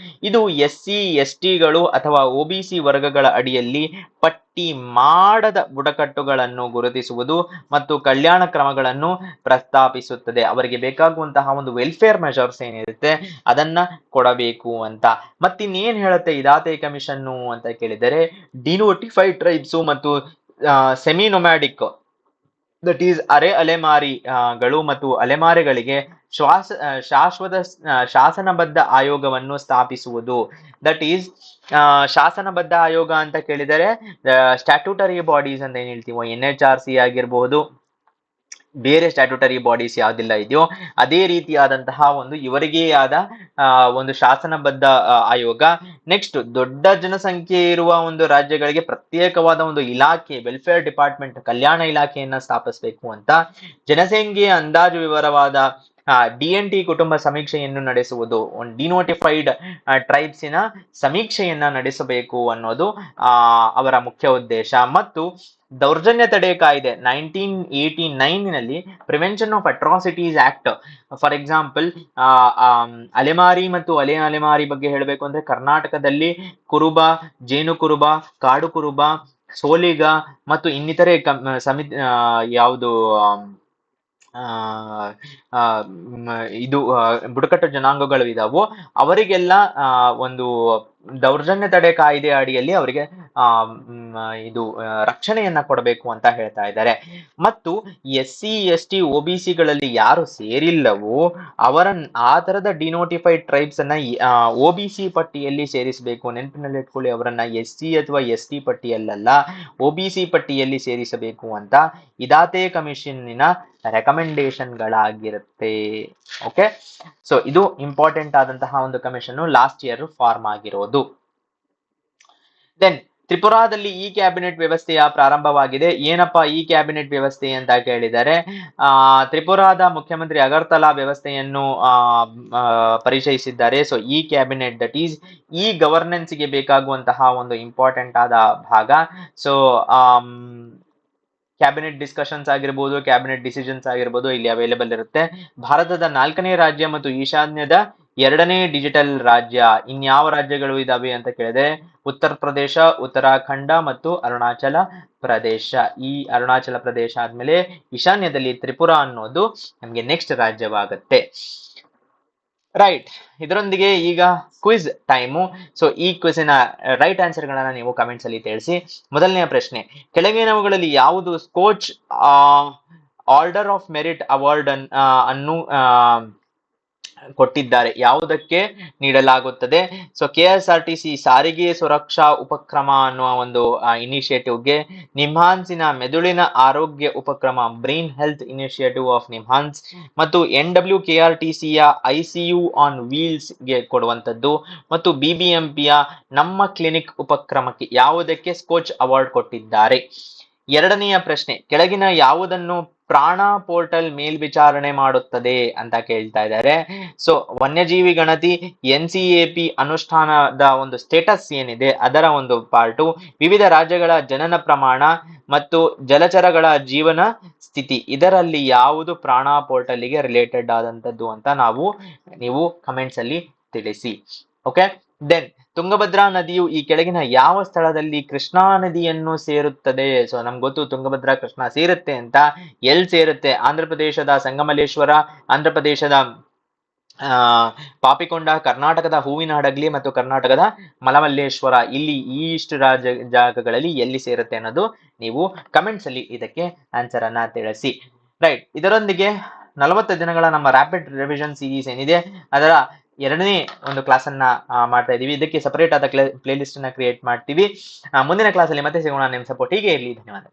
ಇದು SC/STಗಳು ಅಥವಾ OBC ವರ್ಗಗಳ ಅಡಿಯಲ್ಲಿ ಪಟ್ಟಿ ಮಾಡದ ಬುಡಕಟ್ಟುಗಳನ್ನು ಗುರುತಿಸುವುದು ಮತ್ತು ಕಲ್ಯಾಣ ಕ್ರಮಗಳನ್ನು ಪ್ರಸ್ತಾಪಿಸುತ್ತದೆ. ಅವರಿಗೆ ಬೇಕಾಗುವಂತಹ ಒಂದು ವೆಲ್ಫೇರ್ ಮೆಷರ್ಸ್ ಏನಿರುತ್ತೆ ಅದನ್ನ ಕೊಡಬೇಕು ಅಂತ. ಮತ್ತಿನ್ನೇನ್ ಹೇಳುತ್ತೆ ಇದಾತೆ ಕಮಿಷನ್ನು ಅಂತ ಕೇಳಿದರೆ, ಡಿನೋಟಿಫೈಡ್ ಟ್ರೈಬ್ಸ್ ಮತ್ತು ಸೆಮಿ ನೊಮ್ಯಾಡಿಕ್ ದಟ್ ಈಸ್ ಅರೆ ಅಲೆಮಾರಿಗಳು ಮತ್ತು ಅಲೆಮಾರಿಗಳಿಗೆ ಶಾಶ್ವತ ಶಾಸನಬದ್ಧ ಆಯೋಗವನ್ನು ಸ್ಥಾಪಿಸುವುದು. ದಟ್ ಈಸ್ ಶಾಸನಬದ್ಧ ಆಯೋಗ ಅಂತ ಕೇಳಿದರೆ ಸ್ಟ್ಯಾಟ್ಯೂಟರಿ ಬಾಡೀಸ್ ಅಂತ ಏನ್ ಹೇಳ್ತೀವೋ, NHRC ಆಗಿರಬಹುದು, ಬೇರೆ ಸ್ಟ್ಯಾಟ್ಯೂಟರಿ ಬಾಡೀಸ್ ಯಾವ್ದಿಲ್ಲ ಇದೆಯೋ ಅದೇ ರೀತಿಯಾದಂತಹ ಒಂದು ಇವರಿಗೇ ಆದ ಒಂದು ಶಾಸನಬದ್ಧ ಆಯೋಗ. ನೆಕ್ಸ್ಟ್, ದೊಡ್ಡ ಜನಸಂಖ್ಯೆ ಇರುವ ಒಂದು ರಾಜ್ಯಗಳಿಗೆ ಪ್ರತ್ಯೇಕವಾದ ಒಂದು ಇಲಾಖೆ, ವೆಲ್ಫೇರ್ ಡಿಪಾರ್ಟ್ಮೆಂಟ್, ಕಲ್ಯಾಣ ಇಲಾಖೆಯನ್ನ ಸ್ಥಾಪಿಸಬೇಕು ಅಂತ. ಜನಸಂಖ್ಯೆಯ ಅಂದಾಜು ವಿವರವಾದ DNT ಕುಟುಂಬ ಸಮೀಕ್ಷೆಯನ್ನು ನಡೆಸುವುದು, ಡಿನೋಟಿಫೈಡ್ ಟ್ರೈಬ್ಸಿನ ಸಮೀಕ್ಷೆಯನ್ನ ನಡೆಸಬೇಕು ಅನ್ನೋದು ಅವರ ಮುಖ್ಯ ಉದ್ದೇಶ. ಮತ್ತು ದೌರ್ಜನ್ಯ ತಡೆ ಕಾಯ್ದೆ 1989ನಲ್ಲಿ prevention of atrocities act, for example ಅಲೆಮಾರಿ ಮತ್ತು ಅಲೆ ಅಲೆಮಾರಿ ಬಗ್ಗೆ ಹೇಳಬೇಕು ಅಂದ್ರೆ ಕರ್ನಾಟಕದಲ್ಲಿ ಕುರುಬ, ಜೇನು ಕುರುಬ, ಕಾಡು ಕುರುಬ, ಸೋಲಿಗ ಮತ್ತು ಇನ್ನಿತರೆ ಯಾವುದು ಆ ಆ, ಇದು ಬುಡಕಟ್ಟು ಜನಾಂಗಗಳು ಇದಾವು, ಅವರಿಗೆಲ್ಲ ಒಂದು ದೌರ್ಜನ್ಯ ತಡೆ ಕಾಯ್ದೆ ಅಡಿಯಲ್ಲಿ ಅವರಿಗೆ ಇದು ರಕ್ಷಣೆಯನ್ನ ಕೊಡಬೇಕು ಅಂತ ಹೇಳ್ತಾ ಇದ್ದಾರೆ. ಮತ್ತು SC ST OBCಗಳಲ್ಲಿ ಯಾರು ಸೇರಿಲ್ಲವೋ ಅವರ ಆ ತರದ ಡಿನೋಟಿಫೈಡ್ ಟ್ರೈಬ್ಸ್ ಅನ್ನ OBC ಪಟ್ಟಿಯಲ್ಲಿ ಸೇರಿಸಬೇಕು. ನೆನಪಿನಲ್ಲಿ ಇಟ್ಕೊಳ್ಳಿ, ಅವರನ್ನ SC ಅಥವಾ ST ಪಟ್ಟಿಯಲ್ಲ, OBC ಪಟ್ಟಿಯಲ್ಲಿ ಸೇರಿಸಬೇಕು ಅಂತ ಇದಾತೆ ಕಮಿಷನ್ನಿನ ರೆಕಮೆಂಡೇಶನ್ ಗಳಾಗಿರುತ್ತೆ. ಓಕೆ, ಸೊ ಇದು ಇಂಪಾರ್ಟೆಂಟ್ ಆದಂತಹ ಒಂದು ಕಮಿಷನ್ ಲಾಸ್ಟ್ ಇಯರ್ ಫಾರ್ಮ್ ಆಗಿರೋದು. ದೆನ್ ತ್ರಿಪುರಾದಲ್ಲಿ ಈ ಕ್ಯಾಬಿನೆಟ್ ವ್ಯವಸ್ಥೆಯ ಪ್ರಾರಂಭವಾಗಿದೆ. ಏನಪ್ಪಾ ಈ ಕ್ಯಾಬಿನೆಟ್ ವ್ಯವಸ್ಥೆ ಅಂತ ಕೇಳಿದರೆ, ತ್ರಿಪುರಾದ ಮುಖ್ಯಮಂತ್ರಿ ಅಗರ್ತಲಾ ವ್ಯವಸ್ಥೆಯನ್ನು ಪರಿಚಯಿಸಿದ್ದಾರೆ. ಸೊ ಈ ಕ್ಯಾಬಿನೆಟ್, ದಟ್ ಈಸ್ ಈ ಗವರ್ನೆನ್ಸ್ ಗೆ ಬೇಕಾಗುವಂತಹ ಒಂದು ಇಂಪಾರ್ಟೆಂಟ್ ಆದ ಭಾಗ. ಸೊ ಕ್ಯಾಬಿನೆಟ್ ಡಿಸ್ಕಷನ್ಸ್ ಆಗಿರ್ಬೋದು, ಕ್ಯಾಬಿನೆಟ್ ಡಿಸಿಷನ್ಸ್ ಆಗಿರ್ಬೋದು ಇಲ್ಲಿ ಅವೈಲೇಬಲ್ ಇರುತ್ತೆ. ಭಾರತದ 4ನೇ ರಾಜ್ಯ ಮತ್ತು ಈಶಾನ್ಯದ 2ನೇ ಡಿಜಿಟಲ್ ರಾಜ್ಯ. ಇನ್ಯಾವ ರಾಜ್ಯಗಳು ಇದಾವೆ ಅಂತ ಕೇಳಿದ್ರೆ ಉತ್ತರ ಪ್ರದೇಶ, ಉತ್ತರಾಖಂಡ ಮತ್ತು ಅರುಣಾಚಲ ಪ್ರದೇಶ. ಈ ಅರುಣಾಚಲ ಪ್ರದೇಶ ಆದ್ಮೇಲೆ ಈಶಾನ್ಯದಲ್ಲಿ ತ್ರಿಪುರಾ ಅನ್ನೋದು ನಮ್ಗೆ ನೆಕ್ಸ್ಟ್ ರಾಜ್ಯವಾಗುತ್ತೆ. ರೈಟ್, ಇದರೊಂದಿಗೆ ಈಗ ಕ್ವಿಜ್ ಟೈಮು. ಸೊ ಈ ಕ್ವಿಜಿನ ರೈಟ್ ಆನ್ಸರ್ ಗಳನ್ನ ನೀವು ಕಮೆಂಟ್ಸ್ ಅಲ್ಲಿ ತಿಳಿಸಿ. ಮೊದಲನೆಯ ಪ್ರಶ್ನೆ, ಕೆಳಗಿನವುಗಳಲ್ಲಿ ಯಾವುದು scotch order of merit award ಅನ್ನು ಕೊಟ್ಟಿದ್ದಾರೆ, ಯಾವುದಕ್ಕೆ ನೀಡಲಾಗುತ್ತದೆ? ಸೊ KSRTC ಸಾರಿಗೆ ಸುರಕ್ಷಾ ಉಪಕ್ರಮ ಅನ್ನುವ ಒಂದು ಇನಿಷಿಯೇಟಿವ್ಗೆ, ನಿಮ್ಹಾನ್ಸಿನ ಮೆದುಳಿನ ಆರೋಗ್ಯ ಉಪಕ್ರಮ brain health initiative of NIMHANS, ಮತ್ತು NWKRTCಯ ICU ಆನ್ ವೀಲ್ಸ್ ಗೆ ಕೊಡುವಂಥದ್ದು, ಮತ್ತು BBMPಯ ನಮ್ಮ ಕ್ಲಿನಿಕ್ ಉಪಕ್ರಮಕ್ಕೆ ಯಾವುದಕ್ಕೆ ಸ್ಕೋಚ್ ಅವಾರ್ಡ್ ಕೊಟ್ಟಿದ್ದಾರೆ? ಎರಡನೆಯ ಪ್ರಶ್ನೆ, ಕೆಳಗಿನ ಯಾವುದನ್ನು ಪ್ರಾಣ ಪೋರ್ಟಲ್ ಮೇಲ್ವಿಚಾರಣೆ ಮಾಡುತ್ತದೆ ಅಂತ ಕೇಳ್ತಾ ಇದ್ದಾರೆ. ಸೊ ವನ್ಯಜೀವಿ ಗಣತಿ, NCAP ಅನುಷ್ಠಾನದ ಒಂದು ಸ್ಟೇಟಸ್ ಏನಿದೆ ಅದರ ಒಂದು ಪಾರ್ಟು, ವಿವಿಧ ರಾಜ್ಯಗಳ ಜನನ ಪ್ರಮಾಣ ಮತ್ತು ಜಲಚರಗಳ ಜೀವನ ಸ್ಥಿತಿ, ಇದರಲ್ಲಿ ಯಾವುದು ಪ್ರಾಣ ಪೋರ್ಟಲ್ಗೆ ರಿಲೇಟೆಡ್ ಆದಂತದ್ದು ಅಂತ ನೀವು ಕಮೆಂಟ್ಸ್ ಅಲ್ಲಿ ತಿಳಿಸಿ. ಓಕೆ, ದೆನ್ ತುಂಗಭದ್ರಾ ನದಿಯು ಈ ಕೆಳಗಿನ ಯಾವ ಸ್ಥಳದಲ್ಲಿ ಕೃಷ್ಣಾ ನದಿಯನ್ನು ಸೇರುತ್ತದೆ? ಸೊ ನಮ್ಗೆ ಗೊತ್ತು ತುಂಗಭದ್ರಾ ಕೃಷ್ಣಾ ಸೇರುತ್ತೆ ಅಂತ. ಎಲ್ಲಿ ಸೇರುತ್ತೆ? ಆಂಧ್ರ ಪ್ರದೇಶದ ಸಂಗಮಲೇಶ್ವರ, ಆಂಧ್ರ ಪ್ರದೇಶದ ಪಾಪಿಕೊಂಡ, ಕರ್ನಾಟಕದ ಹೂವಿನ ಹಡಗಲಿ ಮತ್ತು ಕರ್ನಾಟಕದ ಮಲಮಲ್ಲೇಶ್ವರ. ಇಲ್ಲಿ ಈ ಇಷ್ಟು ಜಾಗಗಳಲ್ಲಿ ಎಲ್ಲಿ ಸೇರುತ್ತೆ ಅನ್ನೋದು ನೀವು ಕಮೆಂಟ್ಸ್ ಅಲ್ಲಿ ಇದಕ್ಕೆ ಆನ್ಸರ್ ಅನ್ನ ತಿಳಿಸಿ. ರೈಟ್, ಇದರೊಂದಿಗೆ 40 ದಿನಗಳ ನಮ್ಮ ರ್ಯಾಪಿಡ್ ರಿವಿಷನ್ ಸೀರೀಸ್ ಏನಿದೆ ಅದರ ಎರಡನೇ ಒಂದು ಕ್ಲಾಸ್ ಅನ್ನ ಮಾಡ್ತಾ ಇದೀವಿ. ಇದಕ್ಕೆ ಸಪರೇಟ್ ಆದ ಪ್ಲೇ ಲಿಸ್ಟ್ ಅನ್ನ ಕ್ರಿಯೇಟ್ ಮಾಡ್ತೀವಿ. ಮುಂದಿನ ಕ್ಲಾಸ್ ಅಲ್ಲಿ ಮತ್ತೆ ಸಿಗೋಣ. ನಿಮ್ಮ ಸಪೋರ್ಟ್ ಹೀಗೆ ಇರಲಿ. ಧನ್ಯವಾದ.